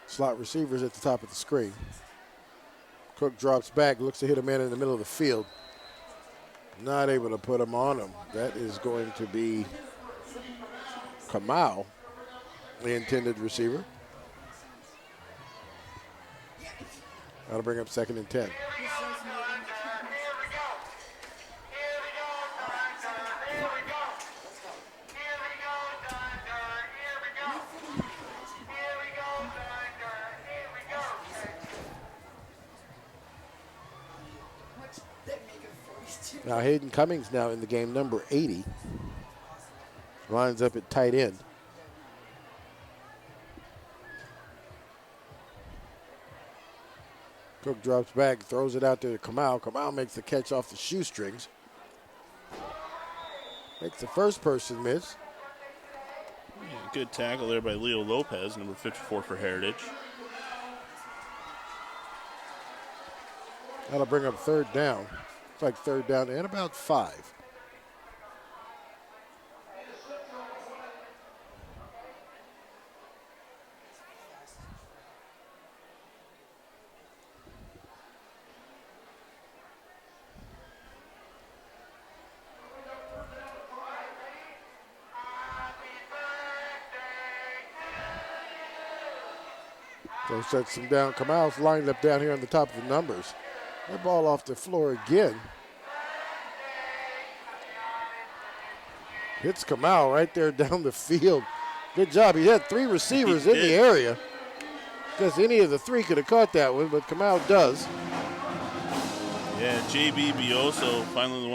Slot receivers at the top of the screen. Cook drops back, looks to hit a man in the middle of the field. Not able to put him on him. That is going to be Kamau, the intended receiver. That'll bring up 2nd and 10. Now Hayden Cummings now in the game, number 80. Lines up at tight end. Cook drops back, throws it out there to Kamau. Kamau makes the catch off the shoestrings. Makes the first person miss. Yeah, good tackle there by Leo Lopez, number 54 for Heritage. That'll bring up 3rd down. It's like 3rd down and about 5. So sets him down. Kamau's lined up down here on the top of the numbers. That ball off the floor again. Hits Kamau right there down the field. Good job. He had 3 receivers in the area. Because any of the 3 could have caught that one, but Kamau does. Yeah, JB Bioso finally the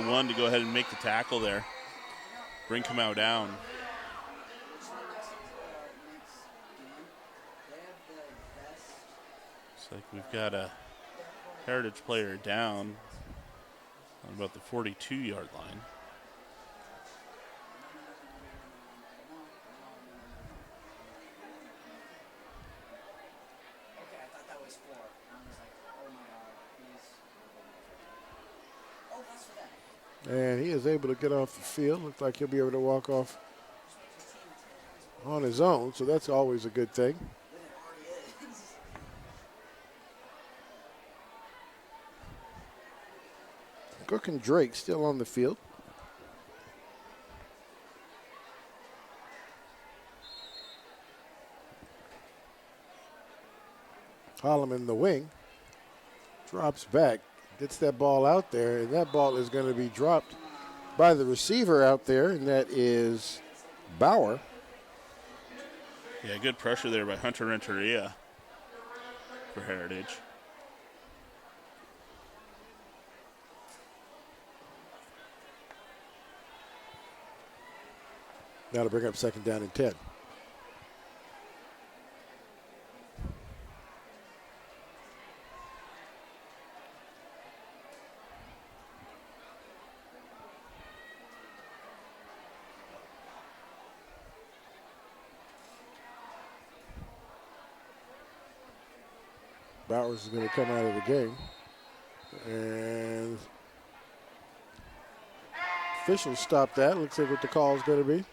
one to go ahead and make the tackle there. Bring Kamau down. Looks like we've got a Heritage player down on about the 42-yard line. And he is able to get off the field. Looks like he'll be able to walk off on his own, so that's always a good thing. Cook and Drake still on the field. Holloman, the wing, drops back, gets that ball out there, and that ball is going to be dropped by the receiver out there, and that is Bauer. Yeah, good pressure there by Hunter Renteria for Heritage. Now to bring up 2nd down and 10. Bowers is going to come out of the game. And officials stop that. Looks like what the call is going to be.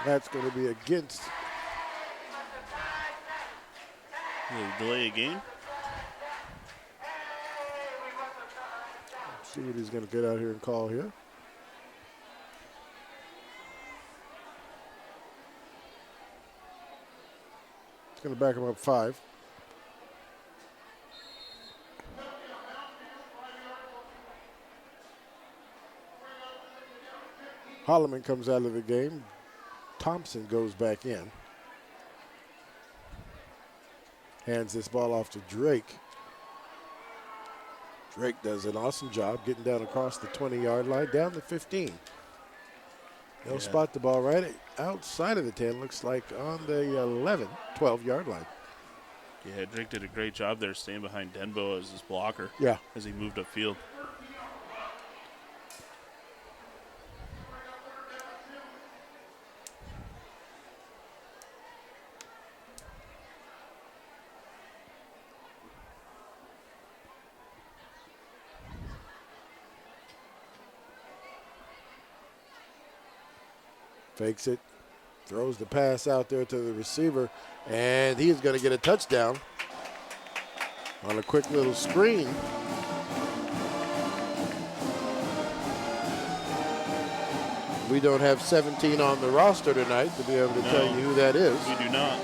That's going to be against. Delay a game. Let's see what he's going to get out here and call here. It's going to back him up 5. Holloman comes out of the game. Thompson goes back in. Hands this ball off to Drake. Drake does an awesome job getting down across the 20-yard line, down to 15. They'll spot the ball right outside of the 10, looks like on the 11, 12-yard line. Yeah, Drake did a great job there staying behind Denbo as his blocker. Yeah. As he moved upfield. Fakes it, throws the pass out there to the receiver, and he is going to get a touchdown on a quick little screen. We don't have 17 on the roster tonight to be able to tell you who that is. We do not.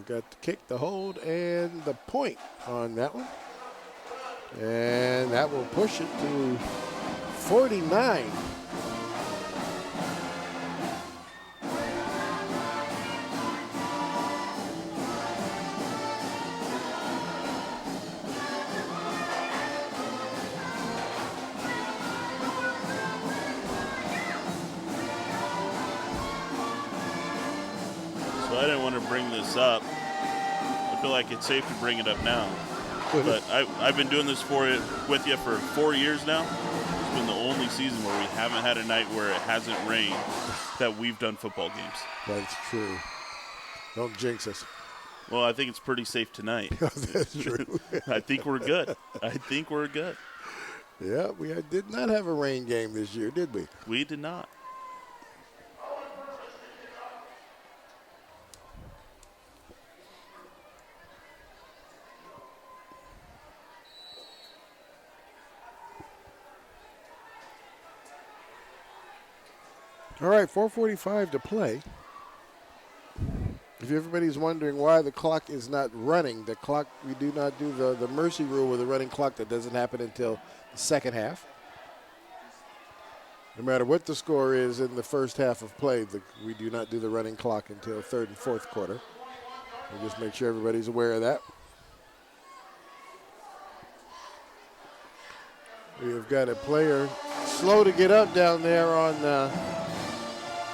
Got the kick, the hold, and the point on that one. And that will push it to 49. So I didn't want to bring this up. I feel like it's safe to bring it up now. But I've been doing this with you for 4 years now. It's been the only season where we haven't had a night where it hasn't rained that we've done football games. That's true. Don't jinx us. Well, I think it's pretty safe tonight. That's true. I think we're good. I think we're good. Yeah, we did not have a rain game this year, did we? We did not. All right, 4:45 to play. If everybody's wondering why the clock is not running, we do not do the mercy rule with a running clock. That doesn't happen until the second half. No matter what the score is in the first half of play, we do not do the running clock until third and fourth quarter. We'll just make sure everybody's aware of that. We have got a player slow to get up down there on the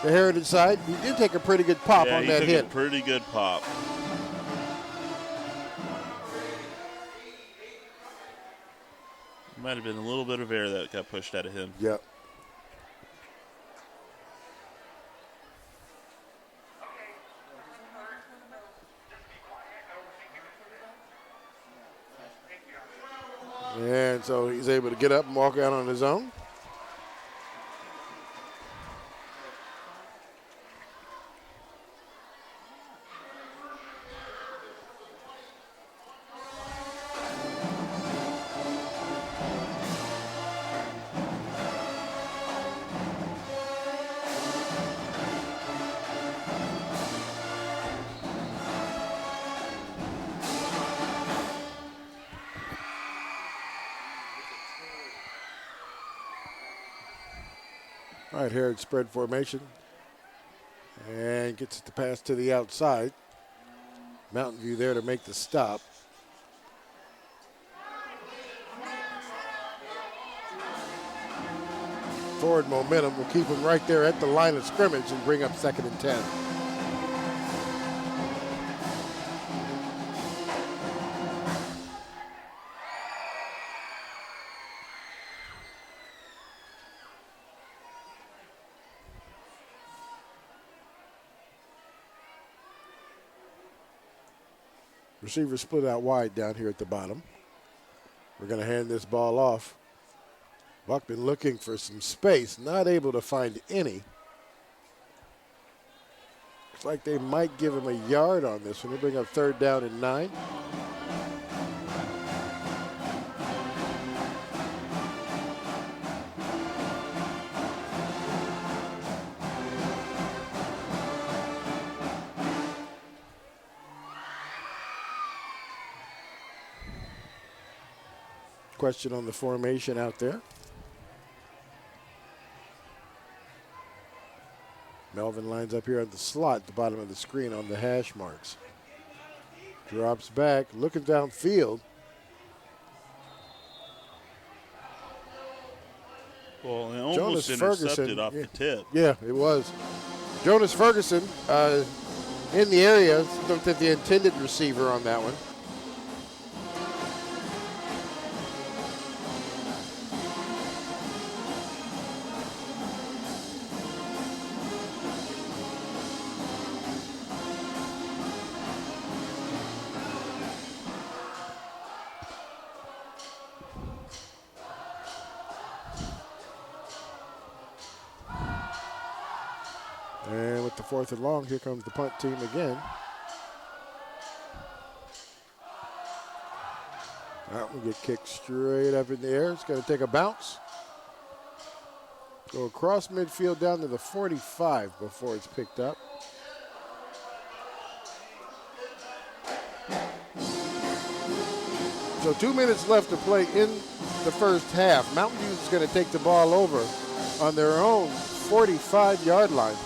Heritage side. He did take a pretty good pop on that hit. A pretty good pop. Might have been a little bit of air that got pushed out of him. Yep. And so he's able to get up and walk out on his own. All right, here it's spread formation. And gets it to pass to the outside. Mountain View there to make the stop. Forward momentum will keep him right there at the line of scrimmage and bring up 2nd and 10. Receiver split out wide down here at the bottom. We're going to hand this ball off. Buckman looking for some space, not able to find any. Looks like they might give him a yard on this one. They bring up 3rd down and 9. Question on the formation out there. Melvin lines up here at the slot at the bottom of the screen on the hash marks. Drops back, looking downfield. Well, it almost intercepted off the tip. Yeah, it was. Jonas Ferguson in the area, looked at the intended receiver on that one. And with the 4th and long, here comes the punt team again. That one get kicked straight up in the air. It's going to take a bounce. Go across midfield down to the 45 before it's picked up. So 2 minutes left to play in the first half. Mountain View is going to take the ball over on their own 45-yard line.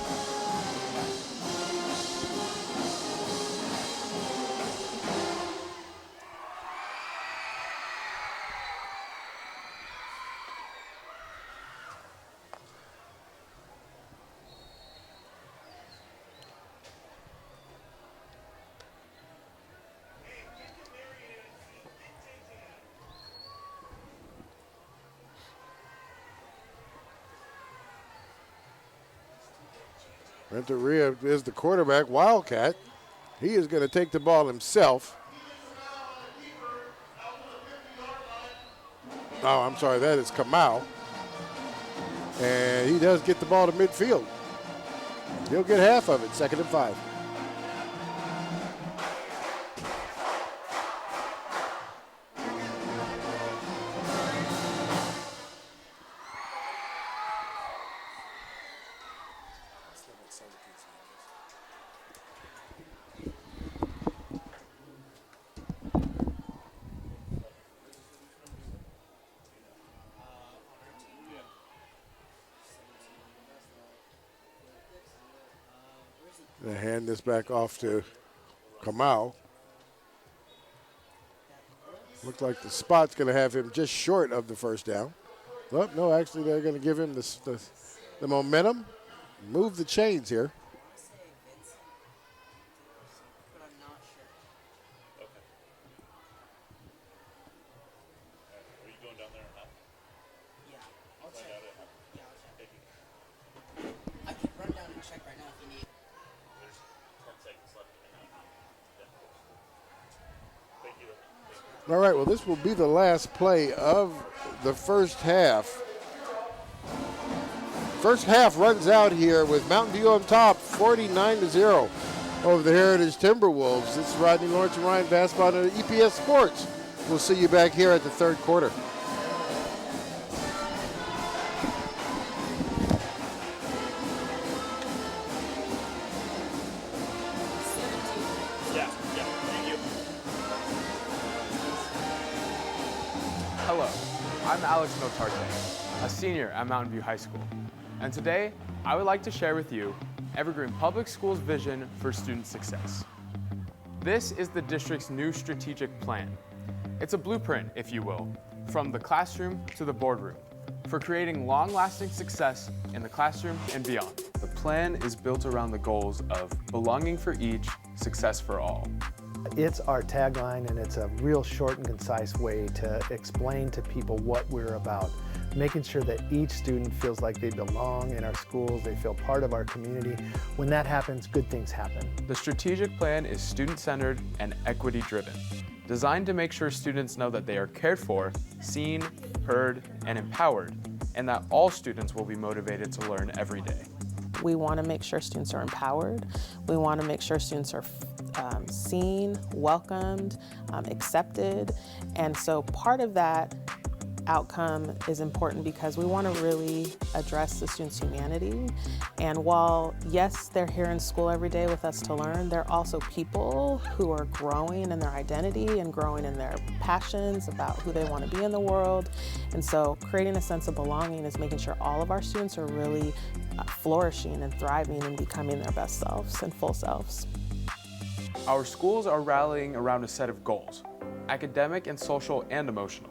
Renteria is the quarterback, Wildcat. He is going to take the ball himself. Oh, I'm sorry, that is Kamau. And he does get the ball to midfield. He'll get half of it, 2nd and 5. They hand this back off to Kamau. Looks like the spot's going to have him just short of the first down. Well, no, actually they're going to give him the momentum, move the chains here. All right, well, this will be the last play of the first half. First half runs out here with Mountain View on top, 49-0 over the Heritage Timberwolves. This is Rodney Lawrence and Ryan Bassbot on EPS Sports. We'll see you back here at the third quarter. Hello, I'm Alex Notarte, a senior at Mountain View High School. And today, I would like to share with you Evergreen Public Schools' vision for student success. This is the district's new strategic plan. It's a blueprint, if you will, from the classroom to the boardroom, for creating long-lasting success in the classroom and beyond. The plan is built around the goals of belonging for each, success for all. It's our tagline, and it's a real short and concise way to explain to people what we're about. Making sure that each student feels like they belong in our schools, they feel part of our community. When that happens, good things happen. The strategic plan is student-centered and equity-driven, designed to make sure students know that they are cared for, seen, heard, and empowered, and that all students will be motivated to learn every day. We want to make sure students are empowered. We want to make sure students are seen, welcomed, accepted. And so part of that outcome is important because we want to really address the students' humanity. And while, yes, they're here in school every day with us to learn, they're also people who are growing in their identity and growing in their passions about who they want to be in the world. And so creating a sense of belonging is making sure all of our students are really flourishing and thriving and becoming their best selves and full selves. Our schools are rallying around a set of goals, academic and social and emotional,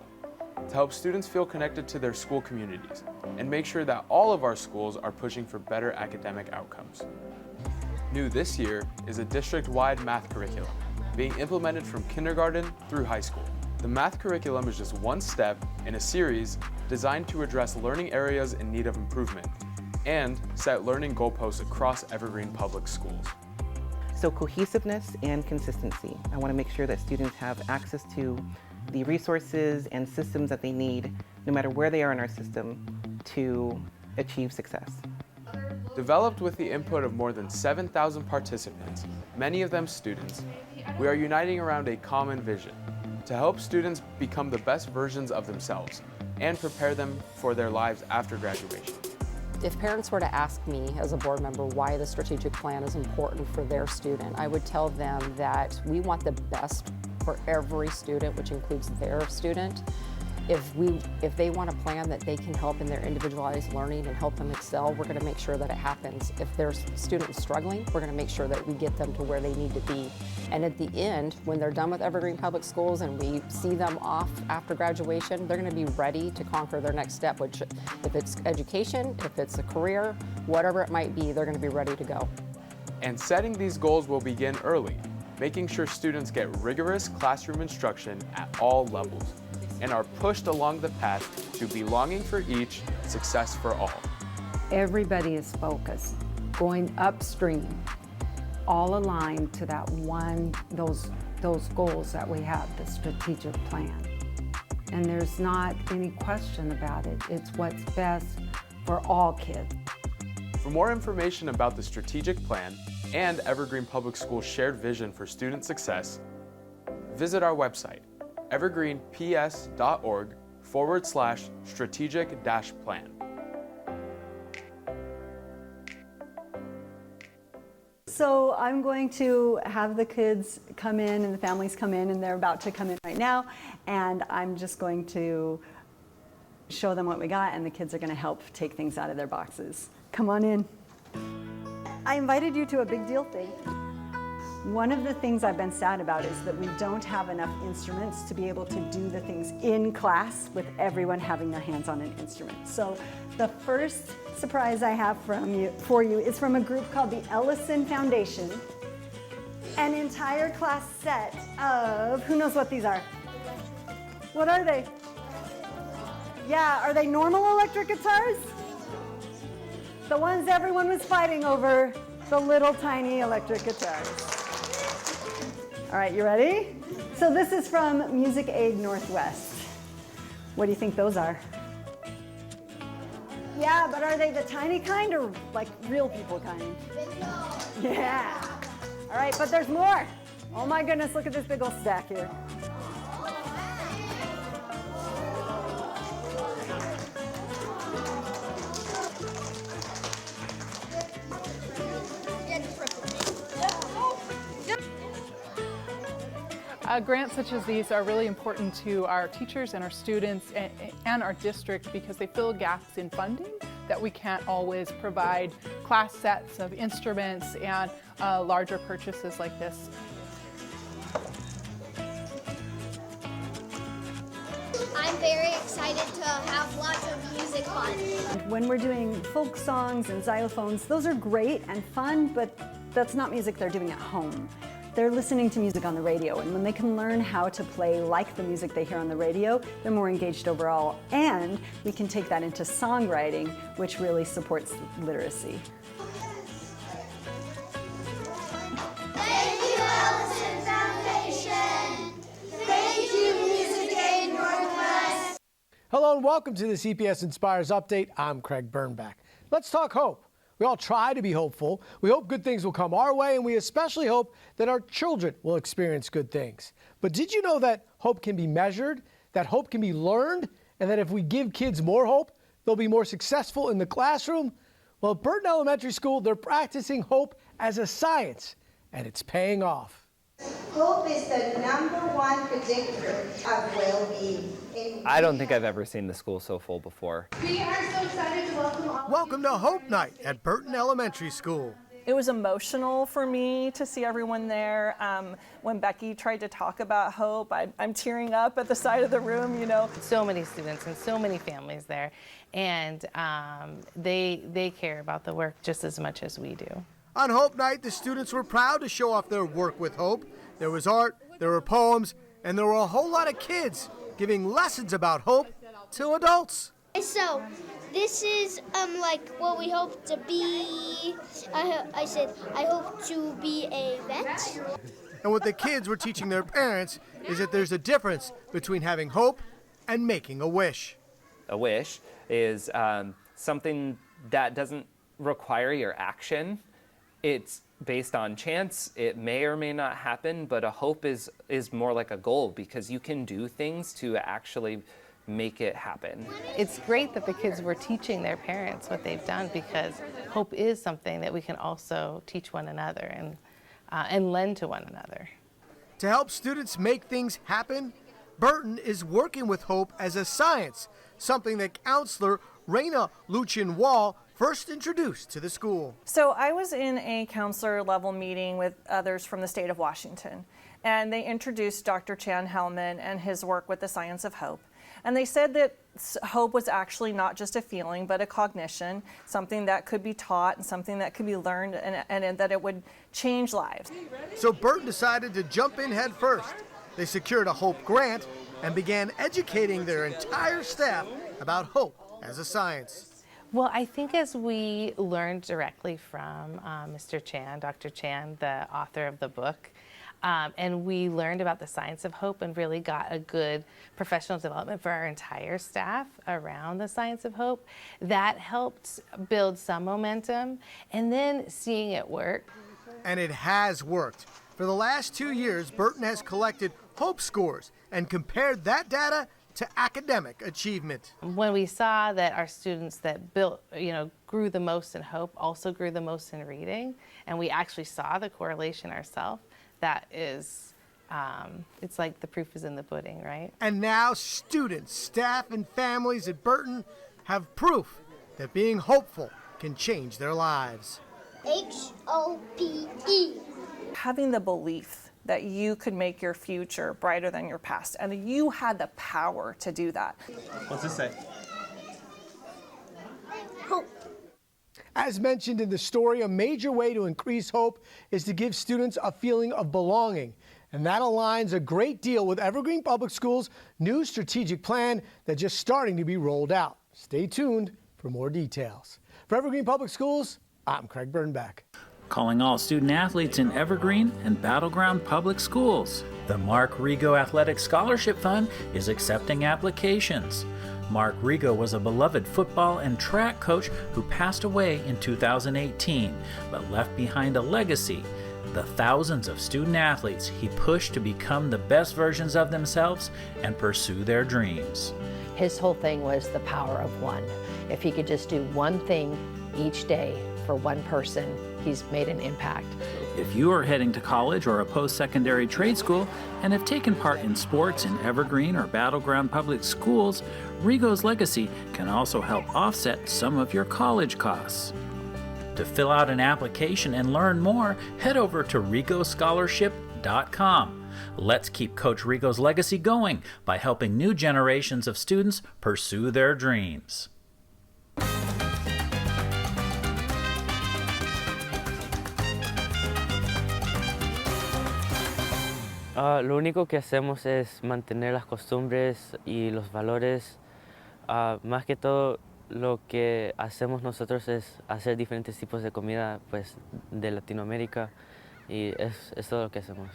to help students feel connected to their school communities and make sure that all of our schools are pushing for better academic outcomes. New this year is a district-wide math curriculum being implemented from kindergarten through high school. The math curriculum is just one step in a series designed to address learning areas in need of improvement and set learning goalposts across Evergreen Public Schools. So cohesiveness and consistency. I want to make sure that students have access to the resources and systems that they need, no matter where they are in our system, to achieve success. Developed with the input of more than 7,000 participants, many of them students, we are uniting around a common vision to help students become the best versions of themselves and prepare them for their lives after graduation. If parents were to ask me as a board member why the strategic plan is important for their student, I would tell them that we want the best for every student, which includes their student. If they want a plan that they can help in their individualized learning and help them excel, we're going to make sure that it happens. If their student is struggling, we're going to make sure that we get them to where they need to be. And at the end, when they're done with Evergreen Public Schools and we see them off after graduation, they're going to be ready to conquer their next step, which if it's education, if it's a career, whatever it might be, they're going to be ready to go. And setting these goals will begin early, making sure students get rigorous classroom instruction at all levels and are pushed along the path to belonging for each, success for all. Everybody is focused, going upstream, all aligned to that those goals that we have, the strategic plan. And there's not any question about it. It's what's best for all kids. For more information about the strategic plan and Evergreen Public Schools' shared vision for student success, visit our website, evergreenps.org/strategic-plan. So I'm going to have the kids come in and the families come in, and they're about to come in right now, and I'm just going to show them what we got, and the kids are going to help take things out of their boxes. Come on in. I invited you to a big deal thing. One of the things I've been sad about is that we don't have enough instruments to be able to do the things in class with everyone having their hands on an instrument. So the first surprise I have for you is from a group called the Ellison Foundation. An entire class set of, who knows what these are? What are they? Yeah, are they normal electric guitars? The ones everyone was fighting over, the little tiny electric guitars. All right, you ready? So this is from Music Aid Northwest. What do you think those are? Yeah, but are they the tiny kind or like real people kind? Yeah. All right, but there's more. Oh my goodness, look at this big old stack here. Grants such as these are really important to our teachers and our students and our district because they fill gaps in funding that we can't always provide class sets of instruments and larger purchases like this. I'm very excited to have lots of music fun. When we're doing folk songs and xylophones, those are great and fun, but that's not music they're doing at home. They're listening to music on the radio, and when they can learn how to play like the music they hear on the radio, they're more engaged overall, and we can take that into songwriting, which really supports literacy. Thank you, Ellison Foundation. Thank you, Music Aid Northwest. Hello and welcome to this EPS Inspires Update. I'm Craig Bernbach. Let's talk hope. We all try to be hopeful. We hope good things will come our way, and we especially hope that our children will experience good things. But did you know that hope can be measured, that hope can be learned, and that if we give kids more hope, they'll be more successful in the classroom? Well, at Burton Elementary School, they're practicing hope as a science, and it's paying off. Hope is the #1 predictor of well-being. I don't think I've ever seen the school so full before. We are so excited to welcome all. Welcome to Hope Night at Burton Elementary School. It was emotional for me to see everyone there. When Becky tried to talk about hope, I'm tearing up at the side of the room, you know. So many students and so many families there, and they care about the work just as much as we do. On Hope Night, the students were proud to show off their work with hope. There was art, there were poems, and there were a whole lot of kids giving lessons about hope to adults. So, this is like what we hope to be. I said I hope to be a vet. And what the kids were teaching their parents is that there's a difference between having hope and making a wish. A wish is something that doesn't require your action. It's based on chance. It may or may not happen, but a hope is more like a goal because you can do things to actually make it happen. It's great that the kids were teaching their parents what they've done because hope is something that we can also teach one another and lend to one another. To help students make things happen, Burton is working with hope as a science, something that counselor Raina Luchin-Wall first introduced to the school. So I was in a counselor level meeting with others from the state of Washington, and they introduced Dr. Chan Hellman and his work with the science of hope. And they said that hope was actually not just a feeling, but a cognition, something that could be taught and something that could be learned, and that it would change lives. So Burton decided to jump in head first. They secured a hope grant and began educating their entire staff about hope as a science. Well, I think as we learned directly from Mr. Chan, Dr. Chan, the author of the book, and we learned about the science of hope and really got a good professional development for our entire staff around the science of hope. That helped build some momentum, and then seeing it work. And it has worked. For the last 2 years, Burton has collected hope scores and compared that data to academic achievement. When we saw that our students that grew the most in hope also grew the most in reading, and we actually saw the correlation ourselves, that is, it's like the proof is in the pudding, right? And now students, staff, and families at Burton have proof that being hopeful can change their lives. HOPE. Having the belief that you could make your future brighter than your past, and that you had the power to do that. What's this say? Hope. As mentioned in the story, a major way to increase hope is to give students a feeling of belonging. And that aligns a great deal with Evergreen Public Schools' new strategic plan that's just starting to be rolled out. Stay tuned for more details. For Evergreen Public Schools, I'm Craig Bernbach. calling all student athletes in Evergreen and Battleground Public Schools. The Mark Rigo Athletic Scholarship Fund is accepting applications. Mark Rigo was a beloved football and track coach who passed away in 2018, but left behind a legacy. The thousands of student athletes he pushed to become the best versions of themselves and pursue their dreams. His whole thing was the power of one. If he could just do one thing each day for one person, he's made an impact. If you are heading to college or a post-secondary trade school and have taken part in sports in Evergreen or Battleground Public Schools, Rigo's legacy can also help offset some of your college costs. To fill out an application and learn more, head over to rigoscholarship.com. Let's keep Coach Rigo's legacy going by helping new generations of students pursue their dreams. Lo único que hacemos es mantener las costumbres y los valores. Más que todo, lo que hacemos nosotros es hacer diferentes tipos de comida, pues, de Latinoamérica, y es todo lo que hacemos.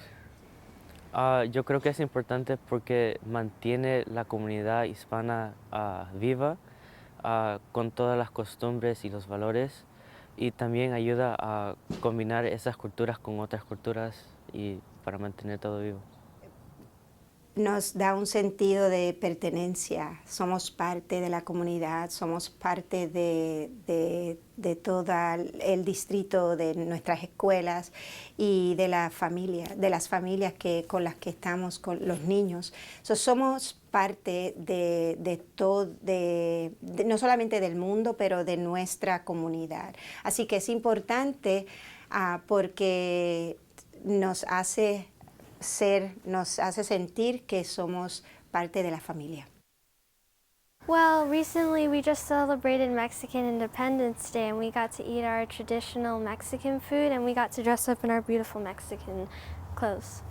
Yo creo que es importante porque mantiene la comunidad hispana viva, con todas las costumbres y los valores, y también ayuda a combinar esas culturas con otras culturas y para mantener todo vivo. Nos da un sentido de pertenencia, somos parte de la comunidad, somos parte de todo el distrito, de nuestras escuelas y de la familia, de las familias con las que estamos con los niños. Somos parte de todo, no solamente del mundo, pero de nuestra comunidad. Así que es importante porque nos hace sentir que somos parte de la familia. Well, recently we just celebrated Mexican Independence Day and we got to eat our traditional Mexican food and we got to dress up in our beautiful Mexican clothes.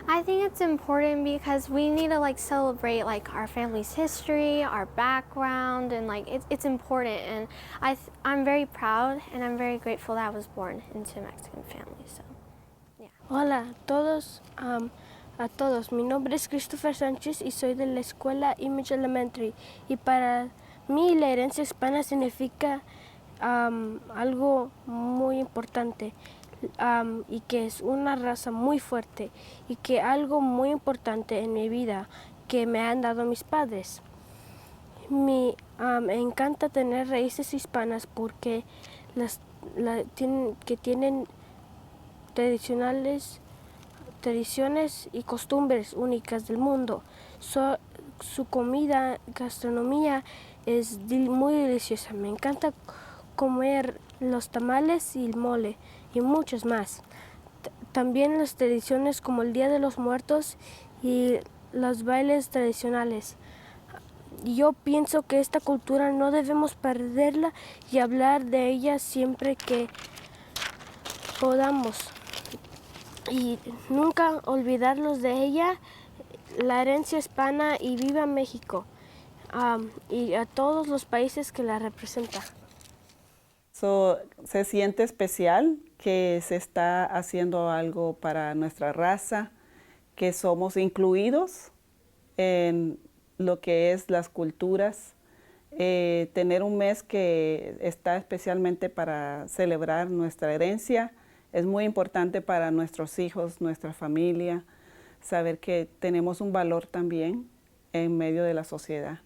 I think it's important because we need to celebrate our family's history, our background, and it's important, and I'm very proud and I'm very grateful that I was born into a Mexican family. So. Hola a todos, mi nombre es Christopher Sánchez y soy de la escuela Image Elementary, y para mí la herencia hispana significa algo muy importante, y que es una raza muy fuerte, y que algo muy importante en mi vida que me han dado mis padres. Me encanta tener raíces hispanas porque tienen tradiciones y costumbres únicas del mundo. Su comida, gastronomía es muy deliciosa. Me encanta comer los tamales y el mole y muchos más. También las tradiciones como el Día de los Muertos y los bailes tradicionales. Yo pienso que esta cultura no debemos perderla y hablar de ella siempre que podamos. Y nunca olvidarnos de ella, la herencia hispana, y viva México, y a todos los países que la representan. Se siente especial que se está haciendo algo para nuestra raza, que somos incluidos en lo que es las culturas. Tener un mes que está especialmente para celebrar nuestra herencia es muy importante para nuestros hijos, nuestra familia, saber que tenemos un valor también en medio de la sociedad.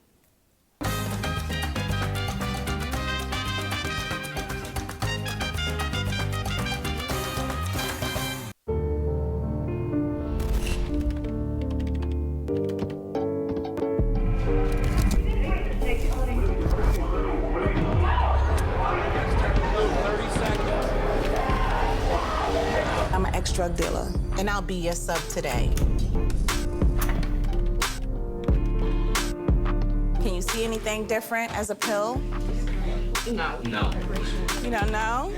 I'm an ex-drug dealer, and I'll be your sub today. Can you see anything different as a pill? No. You don't know?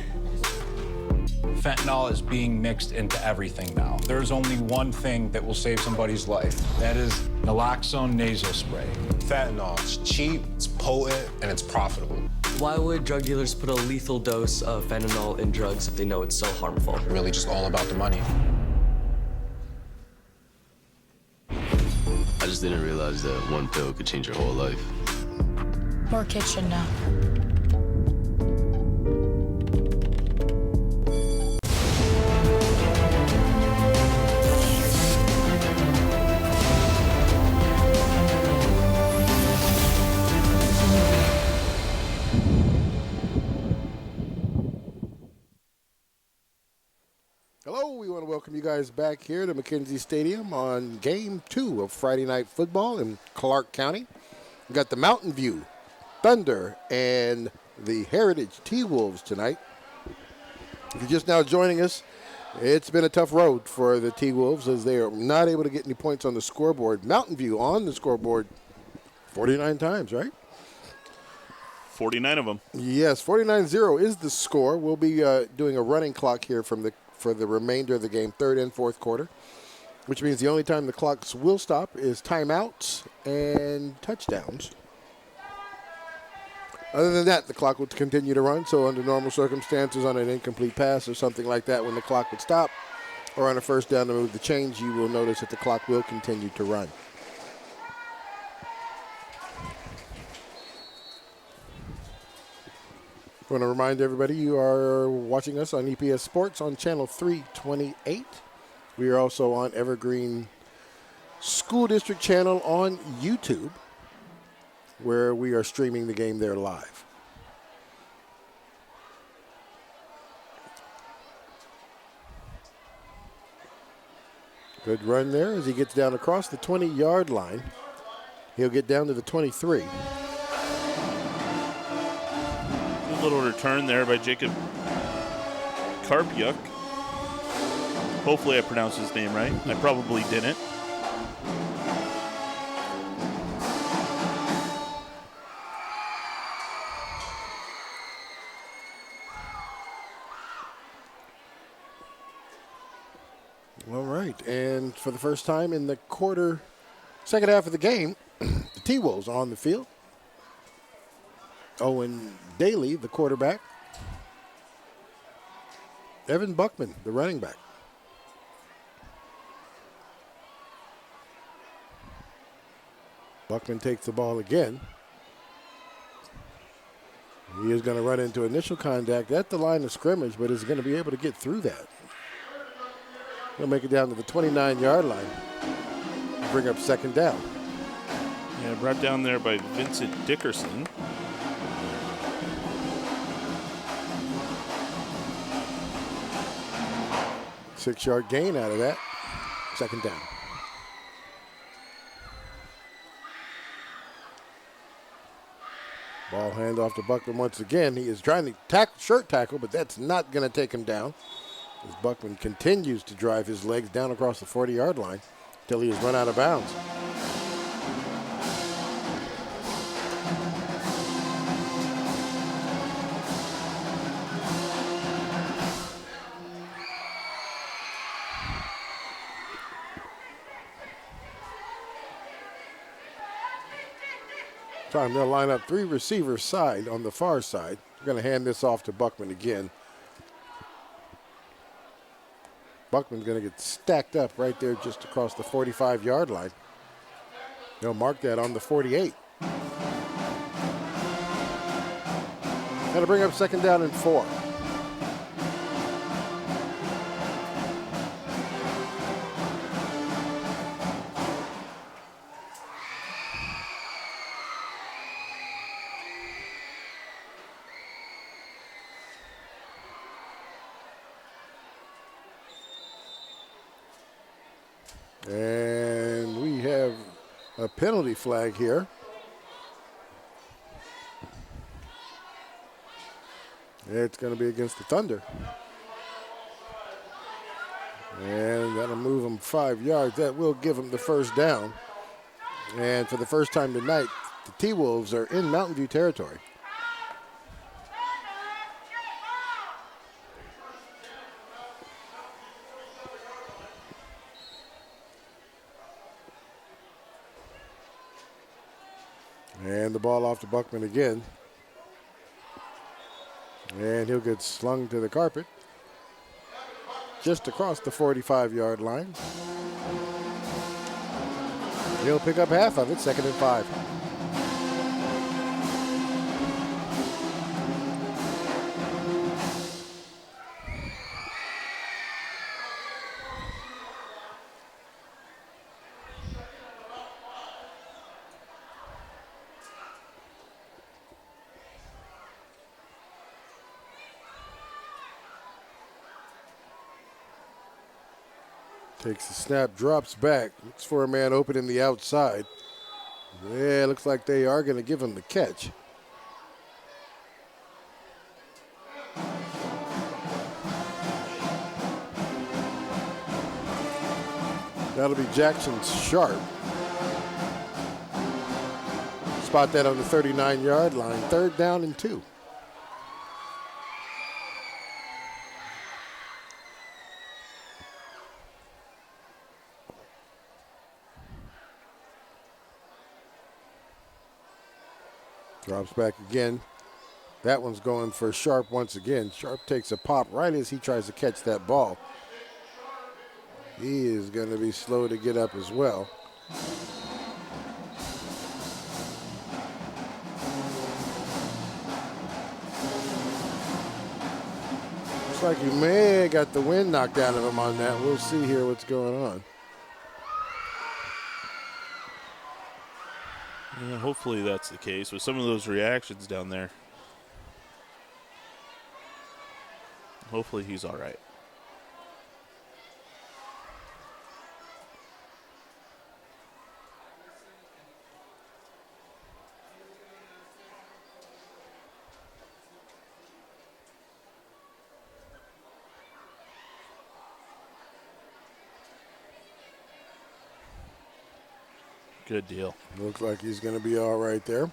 Fentanyl is being mixed into everything now. There's only one thing that will save somebody's life. That is naloxone nasal spray. Fentanyl, it's cheap, it's potent, and it's profitable. Why would drug dealers put a lethal dose of fentanyl in drugs if they know it's so harmful? Really just all about the money. I just didn't realize that one pill could change your whole life. More kids should know. Hello, we want to welcome you guys back here to McKenzie Stadium on Game 2 of Friday Night Football in Clark County. We've got the Mountain View Thunder and the Heritage T-Wolves tonight. If you're just now joining us, it's been a tough road for the T-Wolves as they are not able to get any points on the scoreboard. Mountain View on the scoreboard 49 times, right? 49 of them. Yes, 49-0 is the score. We'll be doing a running clock here for the remainder of the game, third and fourth quarter, which means the only time the clocks will stop is timeouts and touchdowns. Other than that, the clock will continue to run, so under normal circumstances on an incomplete pass or something like that when the clock would stop, or on a first down to move the chains, you will notice that the clock will continue to run. I want to remind everybody you are watching us on EPS Sports on channel 328. We are also on Evergreen School District channel on YouTube, where we are streaming the game there live. Good run there as he gets down across the 20-yard line. He'll get down to the 23. A little return there by Jacob Karpiuk. Hopefully I pronounced his name right. I probably didn't. All right, and for the first time in the second half of the game, the T-Wolves on the field. Owen Daly, the quarterback. Evan Buckman, the running back. Buckman takes the ball again. He is going to run into initial contact at the line of scrimmage, but is going to be able to get through that. He'll make it down to the 29-yard line. Bring up second down. Yeah, brought down there by Vincent Dickerson. Six-yard gain out of that. Second down. Ball handoff to Buckman once again. He is trying to shirt tackle, but that's not going to take him down. As Buckman continues to drive his legs down across the 40-yard line until he is run out of bounds. Time they'll line up three receivers side on the far side. We're going to hand this off to Buckman again. Buckman's going to get stacked up right there just across the 45-yard line. They'll mark that on the 48. Got to bring up second down and 4. And we have a penalty flag here. It's going to be against the Thunder. And that'll move them 5 yards. That will give them the first down. And for the first time tonight, the T-Wolves are in Mountain View territory. And the ball off to Buckman again. And he'll get slung to the carpet just across the 45-yard line. He'll pick up half of it, 2nd and 5. Takes the snap, drops back, looks for a man open in the outside. Yeah, looks like they are going to give him the catch. That'll be Jackson Sharp. Spot that on the 39-yard line. 3rd down and 2. Drops back again. That one's going for Sharp once again. Sharp takes a pop right as he tries to catch that ball. He is going to be slow to get up as well. Looks like he may have got the wind knocked out of him on that. We'll see here what's going on. Yeah, hopefully that's the case with some of those reactions down there. Hopefully he's all right. Good deal. Looks like he's going to be all right there.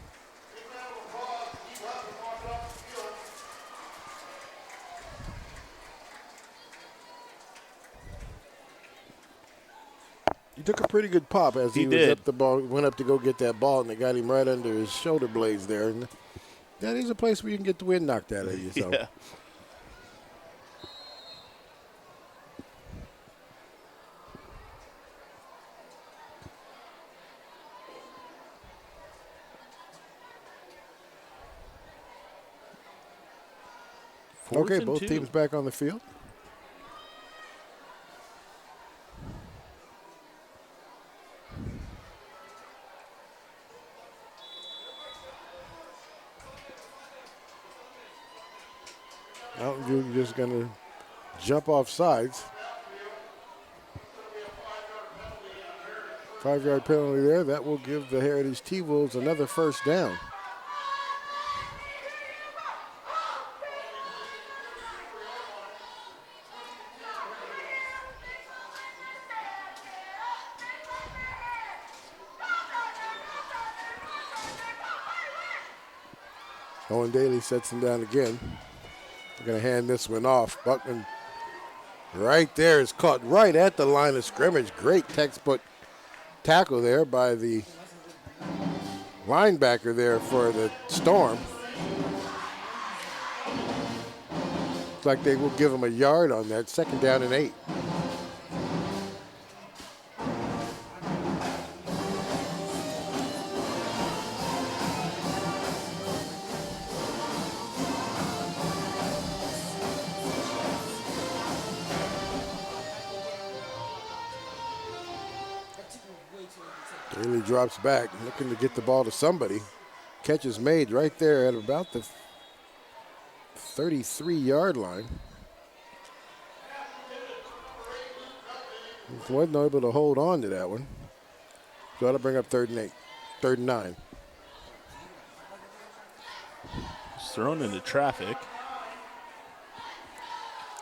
He took a pretty good pop as he was up the ball, went up to go get that ball, and they got him right under his shoulder blades there. And that is a place where you can get the wind knocked out of you. So. Yeah. Okay, both teams back on the field. Mountain View just going to jump off sides. 5-yard penalty there. That will give the Heritage T-Wolves another 1st down. Owen Daly sets him down again. They're going to hand this one off. Buckman right there is caught right at the line of scrimmage. Great textbook tackle there by the linebacker there for the Storm. Looks like they will give him a yard on that. 2nd down and 8. Daly drops back, looking to get the ball to somebody. Catch is made right there at about the 33-yard line. He wasn't able to hold on to that one. So that'll bring up 3rd and 8, 3rd and 9. It's thrown into traffic.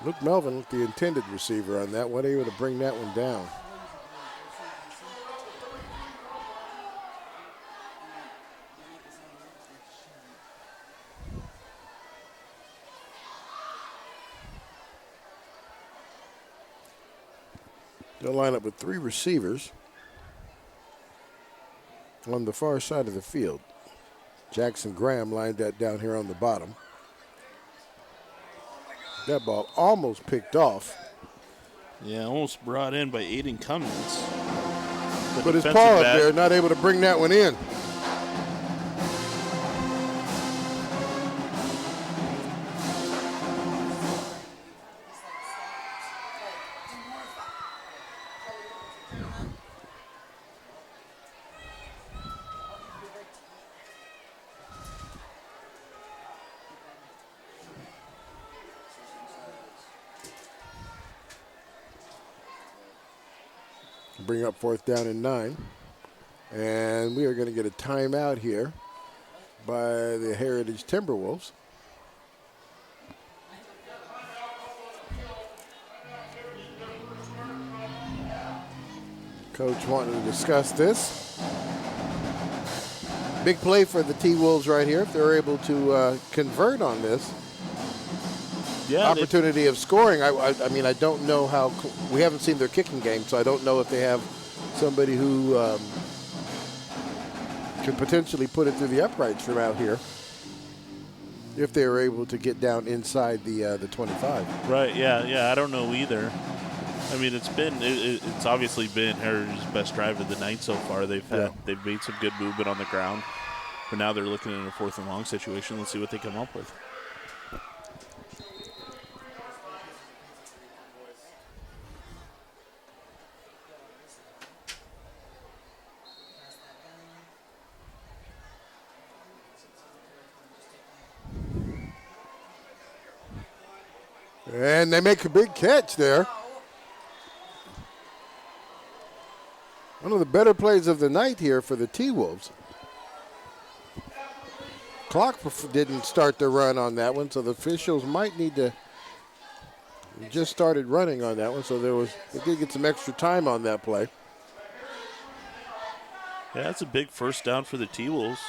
Luke Melvin, the intended receiver on that one, able to bring that one down. They'll line up with 3 receivers on the far side of the field. Jackson Graham lined that down here on the bottom. That ball almost picked off. Yeah, almost brought in by Aiden Cummins. Put his paw up there, not able to bring that one in. Bring up 4th down and 9. And we are going to get a timeout here by the Heritage Timberwolves. Coach wanting to discuss this. Big play for the T-Wolves right here if they're able to convert on this. Yeah, opportunity of scoring. I mean, I don't know how. We haven't seen their kicking game, so I don't know if they have somebody who could potentially put it through the uprights from out here if they were able to get down inside the 25. Right, yeah, I don't know either. I mean, it's obviously been Heritage's best drive of the night so far. They've made some good movement on the ground, but now they're looking at a 4th and long situation. Let's see what they come up with. And they make a big catch there. One of the better plays of the night here for the T-Wolves. Clock didn't start the run on that one, so the officials might need to just started running on that one, so they did get some extra time on that play. Yeah, that's a big first down for the T-Wolves.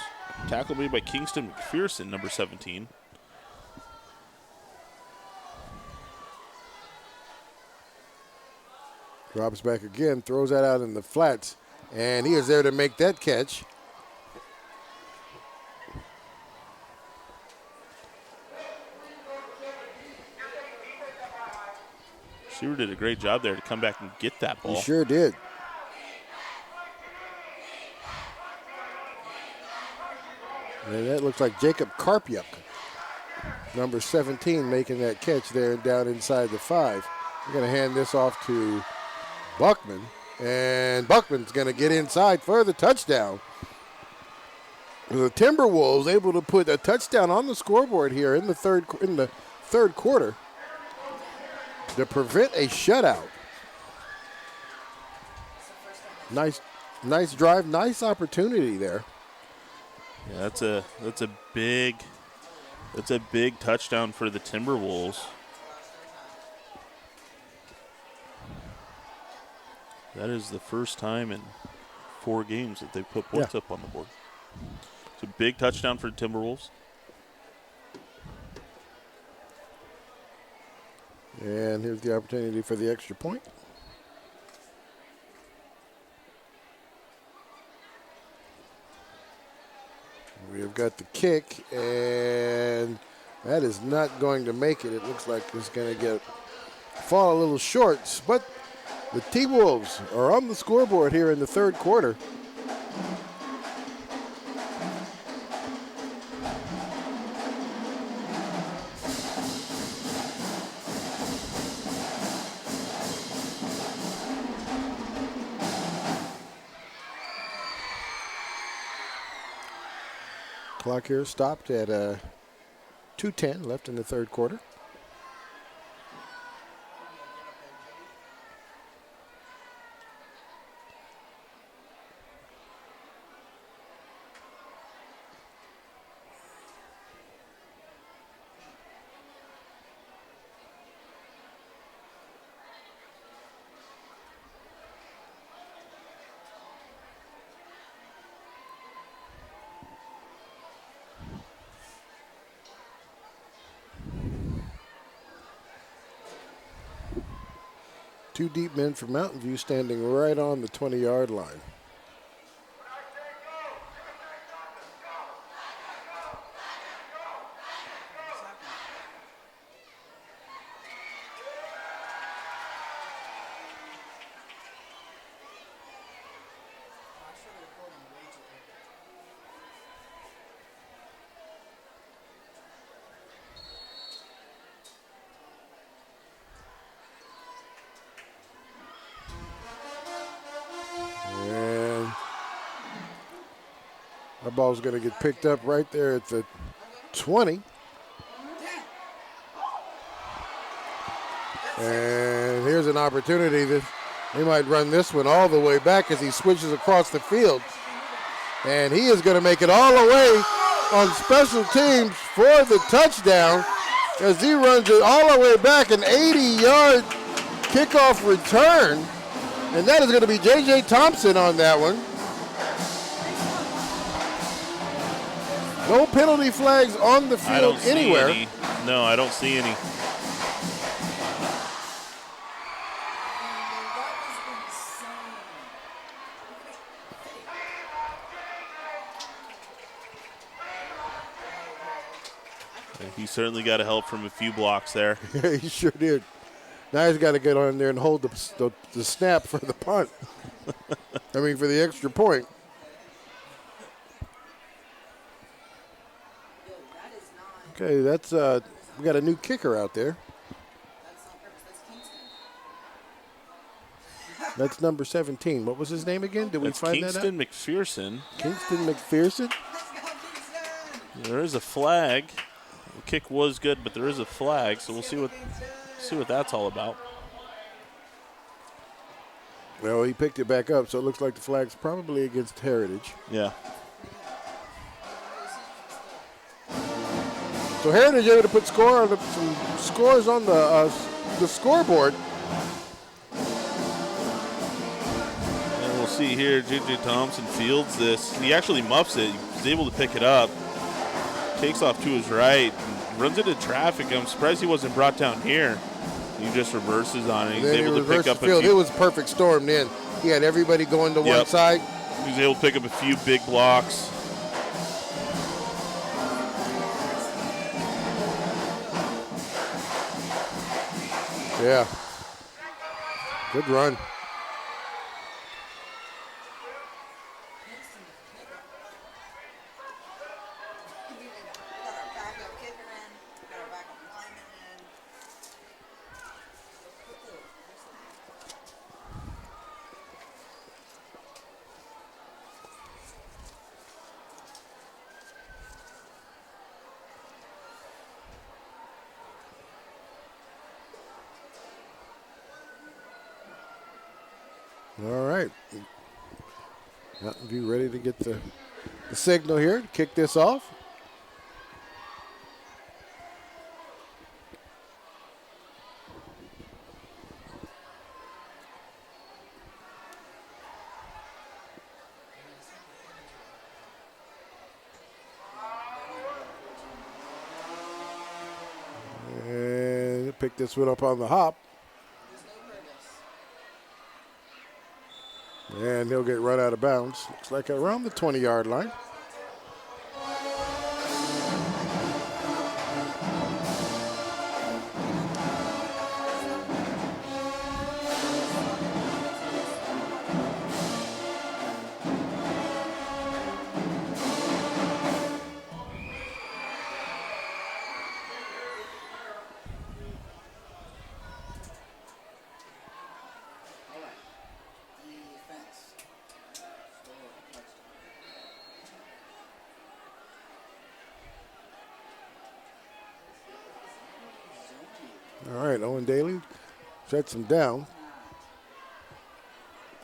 Tackle made by Kingston McPherson, number 17. Drops back again, throws that out in the flats, and he is there to make that catch. Seaver did a great job there to come back and get that ball. He sure did. And that looks like Jacob Karpiuk, number 17, making that catch there and down inside the 5. We're going to hand this off to Buckman, and Buckman's going to get inside for the touchdown. The Timberwolves able to put a touchdown on the scoreboard here in the third quarter to prevent a shutout. Nice drive, nice opportunity there. Yeah, that's a big touchdown for the Timberwolves. That is the first time in 4 games that they've put points up on the board. It's a big touchdown for the Timberwolves. And here's the opportunity for the extra point. We have got the kick, and that is not going to make it. It looks like it's going to fall a little short, but the T-Wolves are on the scoreboard here in the third quarter. Clock here stopped at 2:10 left in the third quarter. Two deep men from Mountain View standing right on the 20-yard line. That ball's going to get picked up right there at the 20. And here's an opportunity that they might run this one all the way back as he switches across the field. And he is going to make it all the way on special teams for the touchdown as he runs it all the way back, an 80-yard kickoff return. And that is going to be J.J. Thompson on that one. No penalty flags on the I don't field see anywhere. any. No, I don't see any. He certainly got a help from a few blocks there. Yeah, he sure did. Now he's got to get on there and hold the snap for the punt. I mean, for the extra point. Okay, that's we got a new kicker out there. That's number 17. What was his name again? Did we find that out? Kingston McPherson. Kingston McPherson. There is a flag. The kick was good, but there is a flag, so we'll see what that's all about. Well, he picked it back up, so it looks like the flag's probably against Heritage. Yeah. So Heritage able to put some scores on the scoreboard. And we'll see here, J.J. Thompson fields this. He actually muffs it. He's able to pick it up. Takes off to his right, runs into traffic. I'm surprised he wasn't brought down here. He just reverses on it. He's able to pick up a few. It was a perfect storm then. He had everybody going to one side. He was able to pick up a few big blocks. Yeah. Good run. All right. Mountain View ready to get the signal here to kick this off. And pick this one up on the hop. And he'll get run out of bounds. Looks like around the 20-yard line. All right, Owen Daly sets him down.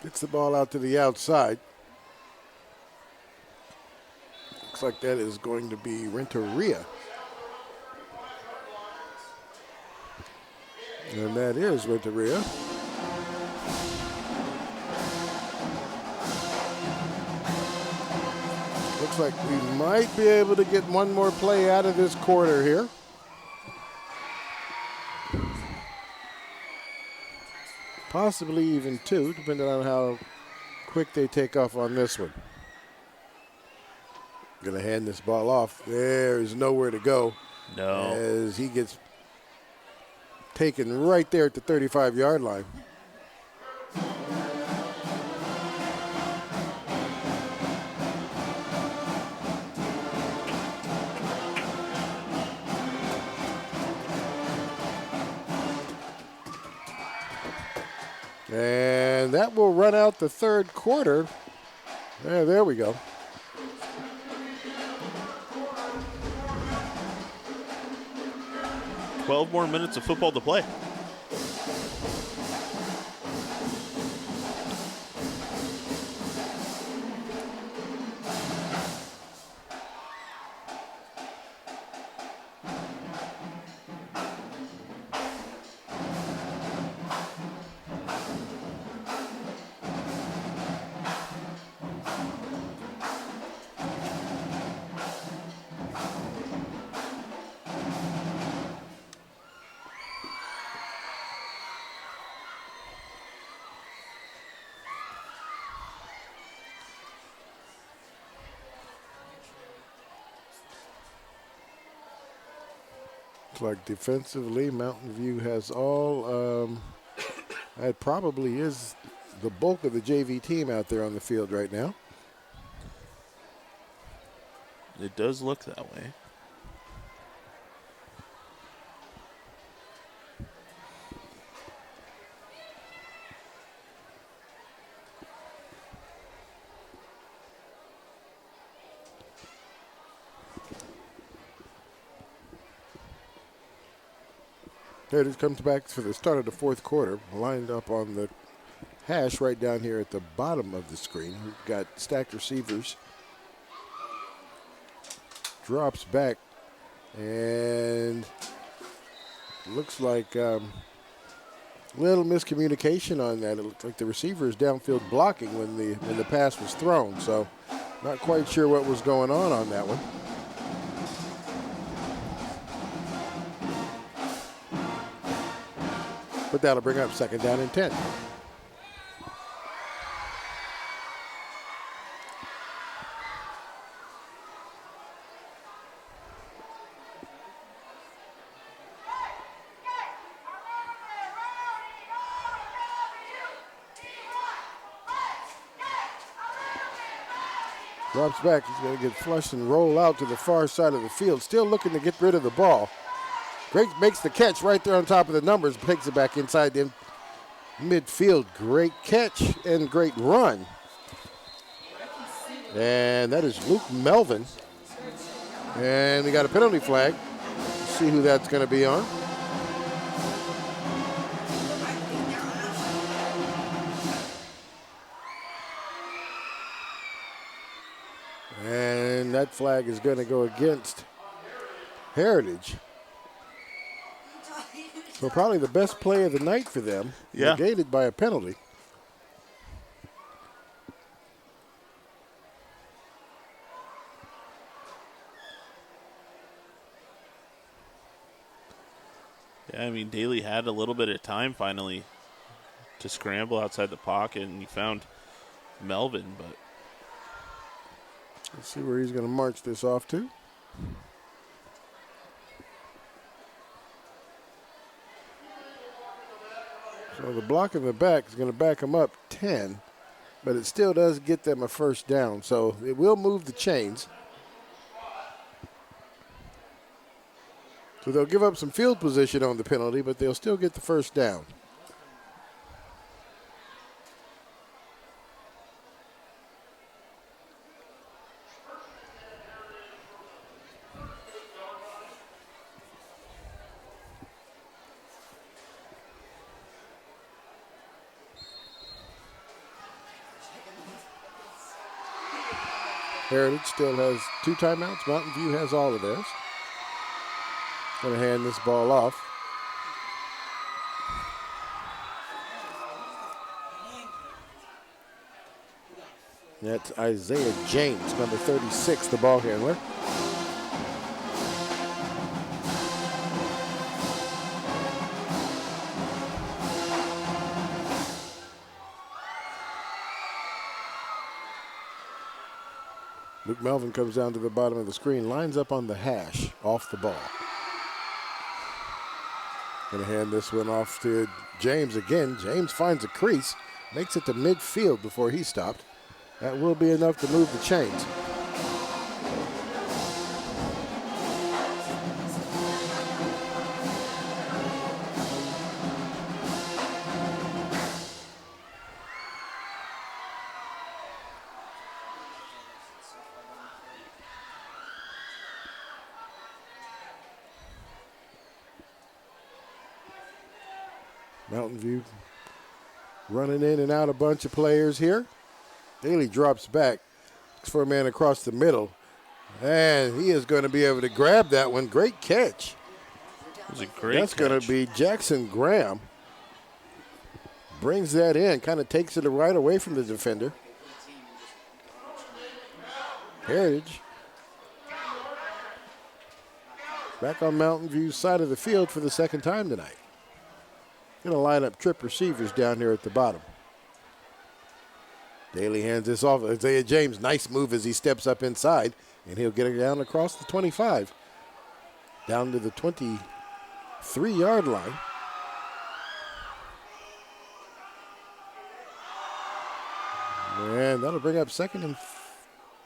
Gets the ball out to the outside. Looks like that is going to be Renteria. And that is Renteria. Looks like we might be able to get one more play out of this quarter here. Possibly even two, depending on how quick they take off on this one. Gonna hand this ball off. There's nowhere to go. No. As he gets taken right there at the 35-yard line. And that will run out the third quarter. There we go. 12 more minutes of football to play. Like defensively, Mountain View has all, that probably is the bulk of the JV team out there on the field right now. It does look that way. There it is, comes back for the start of the fourth quarter, lined up on the hash right down here at the bottom of the screen. We've got stacked receivers. Drops back, and looks like little miscommunication on that. It looked like the receiver is downfield blocking when the pass was thrown, so not quite sure what was going on that one. But that'll bring up second down and 10. Drops back, he's going to get flushed and roll out to the far side of the field. Still looking to get rid of the ball. Great makes the catch right there on top of the numbers, takes it back inside the midfield. Great catch and great run. And that is Luke Melvin. And we got a penalty flag. Let's see who that's going to be on. And that flag is going to go against Heritage. So probably the best play of the night for them, negated by a penalty. Yeah, I mean, Daly had a little bit of time finally to scramble outside the pocket, and he found Melvin, but let's see where he's going to march this off to. So the block in the back is going to back them up 10, but it still does get them a first down. So it will move the chains. So they'll give up some field position on the penalty, but they'll still get the first down. Heritage still has 2 timeouts. Mountain View has all of theirs. Going to hand this ball off. That's Isaiah James, number 36, the ball handler. Luke Melvin comes down to the bottom of the screen, lines up on the hash, off the ball. Going to hand this one off to James again. James finds a crease, makes it to midfield before he stopped. That will be enough to move the chains. Mountain View running in and out a bunch of players here. Daly drops back, looks for a man across the middle, and he is going to be able to grab that one. Great catch. It was a great That's going to be Jackson Graham. Brings that in, kind of takes it right away from the defender. Heritage back on Mountain View's side of the field for the second time tonight. Going to line up trip receivers down here at the bottom. Daly hands this off. Isaiah James, nice move as he steps up inside, and he'll get it down across the 25, down to the 23-yard line. And that'll bring up 2nd and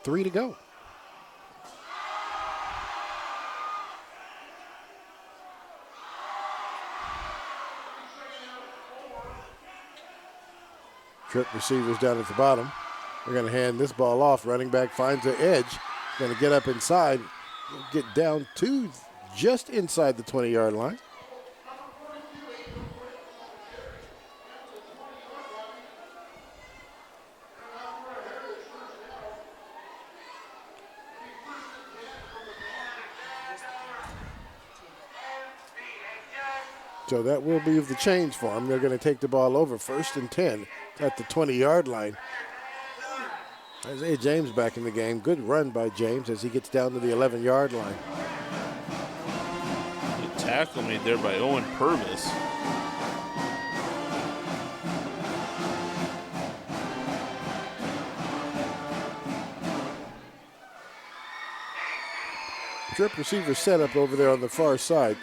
3 to go. Trip receivers down at the bottom. We're going to hand this ball off. Running back finds the edge. Going to get up inside. Get down to just inside the 20-yard line. So that will be the change for them. They're going to take the ball over 1st and 10 at the 20-yard line. Isaiah James back in the game. Good run by James as he gets down to the 11-yard line. The tackle made there by Owen Purvis. Trip receiver set up over there on the far side.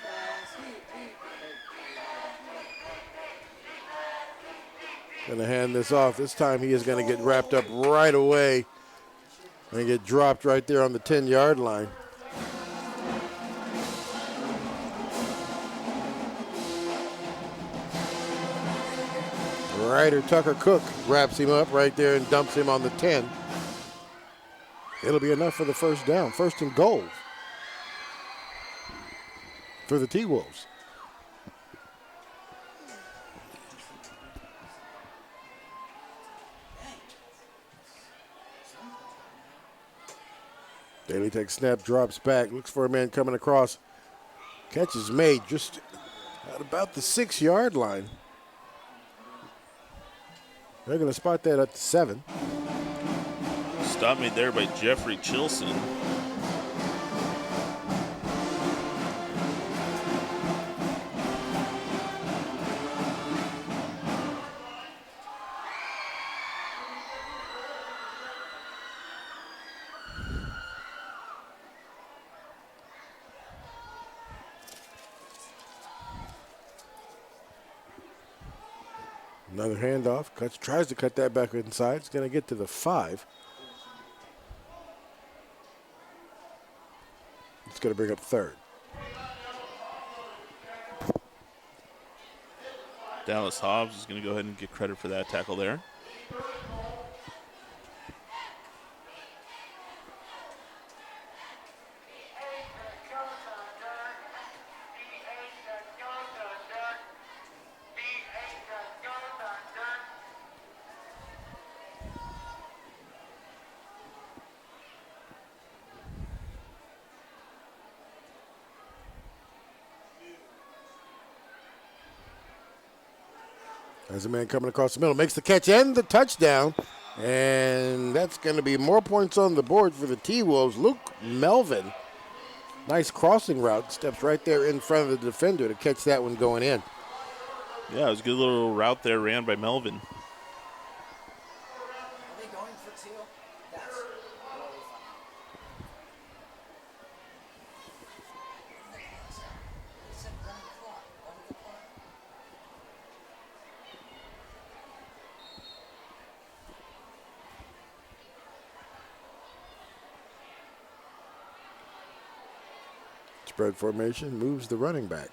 Going to hand this off. This time he is going to get wrapped up right away and get dropped right there on the 10-yard line. Ryder Tucker Cook wraps him up right there and dumps him on the 10. It'll be enough for the first down. 1st and goal for the T-Wolves. Daly takes snap, drops back, looks for a man coming across. Catch is made just at about the 6-yard line. They're going to spot that at the 7. Stop made there by Jeffrey Chilson. Another handoff. Tries to cut that back inside. It's going to get to the 5. It's going to bring up 3rd. Dallas Hobbs is going to go ahead and get credit for that tackle there. There's a man coming across the middle, makes the catch and the touchdown. And that's going to be more points on the board for the T-Wolves. Luke Melvin, nice crossing route, steps right there in front of the defender to catch that one going in. Yeah, it was a good little route there ran by Melvin. Spread formation, moves the running back.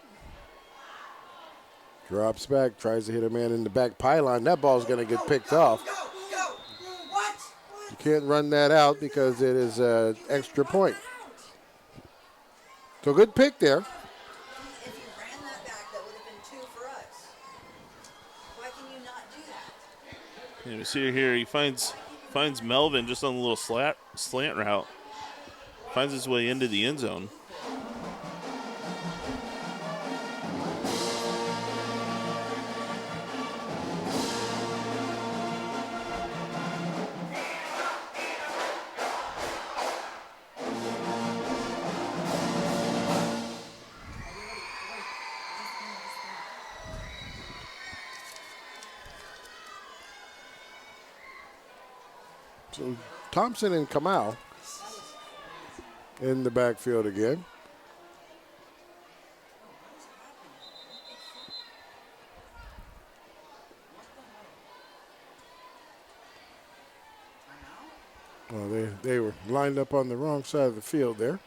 Drops back, tries to hit a man in the back pylon. That ball's going to get picked off. You can't run that out because it is an extra point. So good pick there. And we see here he finds Melvin just on a little slant route. Finds his way into the end zone. So Thompson and Kamau in the backfield again. Well, they were lined up on the wrong side of the field there.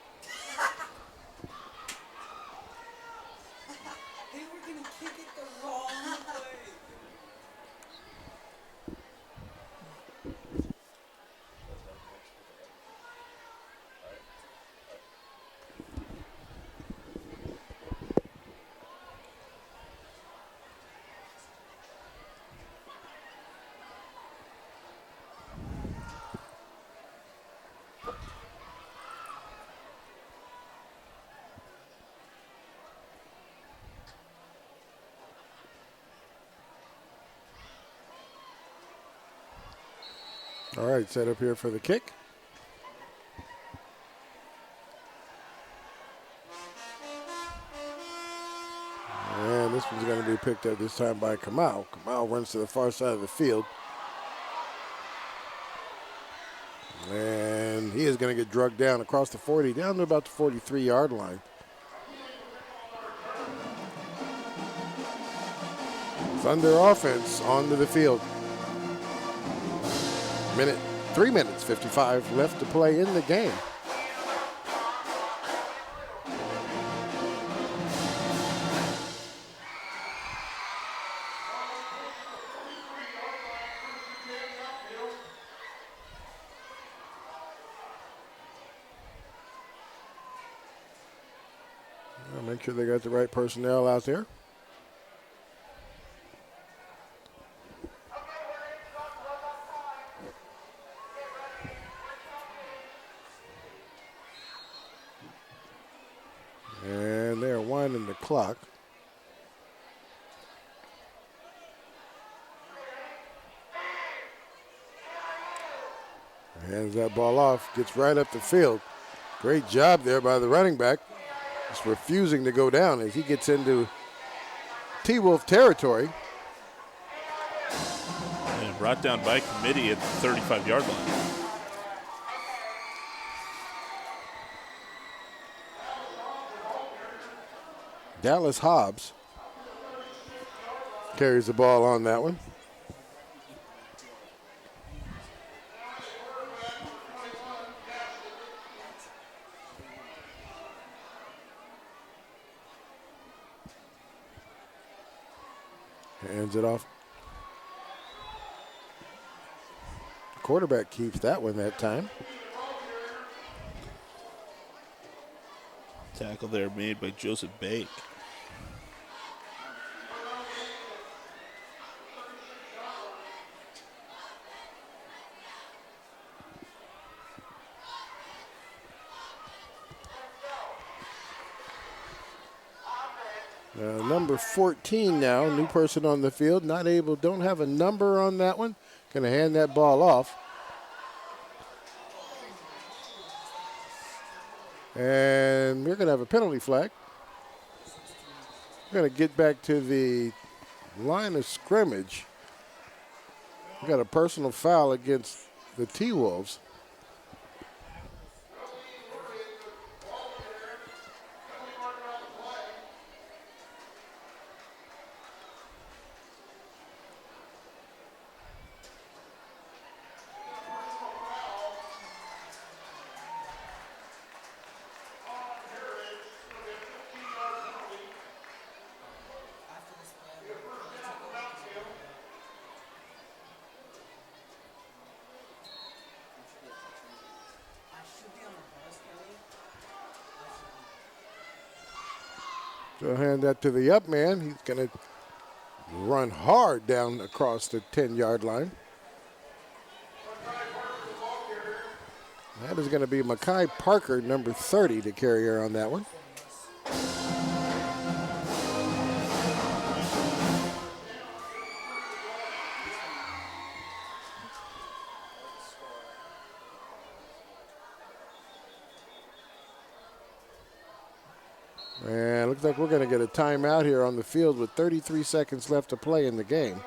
All right, set up here for the kick. And this one's going to be picked up this time by Kamau. Kamau runs to the far side of the field. And he is going to get drugged down across the 40, down to about the 43-yard line. Thunder offense onto the field. 3 minutes, 55 left to play in the game. I'll make sure they got the right personnel out there. And they're winding the clock. Hands that ball off, gets right up the field. Great job there by the running back. Just refusing to go down as he gets into T-Wolf territory. And brought down by committee at the 35-yard line. Dallas Hobbs carries the ball on that one. Hands it off. Quarterback keeps that one that time. Tackle there made by Joseph Bake. Number 14 now, new person on the field, don't have a number on that one. Going to hand that ball off. And we're going to have a penalty flag. We're going to get back to the line of scrimmage. We got a personal foul against the T-Wolves. So hand that to the up man. He's going to run hard down across the 10-yard line. That is going to be Makai Parker, number 30, to carry her on that one. And looks like we're going to get a timeout here on the field with 33 seconds left to play in the game.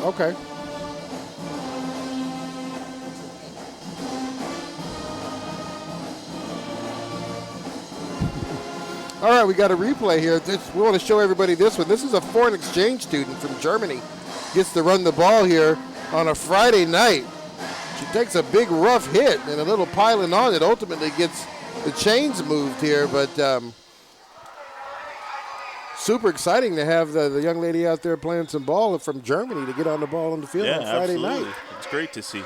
Okay. All right, we got a replay here. We want to show everybody this one. This is a foreign exchange student from Germany. Gets to run the ball here on a Friday night. She takes a big rough hit and a little piling on it. Ultimately gets the chains moved here, but super exciting to have the young lady out there playing some ball from Germany to get on the ball on the field on Friday night. It's great to see.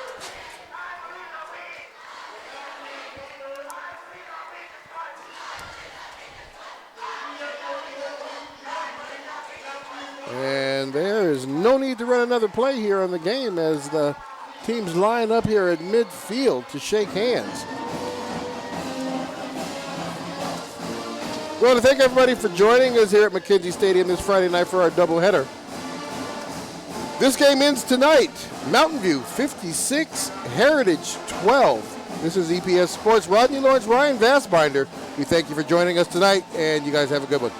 And there is no need to run another play here on the game as the teams line up here at midfield to shake hands. We want to thank everybody for joining us here at McKenzie Stadium this Friday night for our doubleheader. This game ends tonight. Mountain View 56, Heritage 12. This is EPS Sports. Rodney Lawrence, Ryan Vassbinder. We thank you for joining us tonight, and you guys have a good one.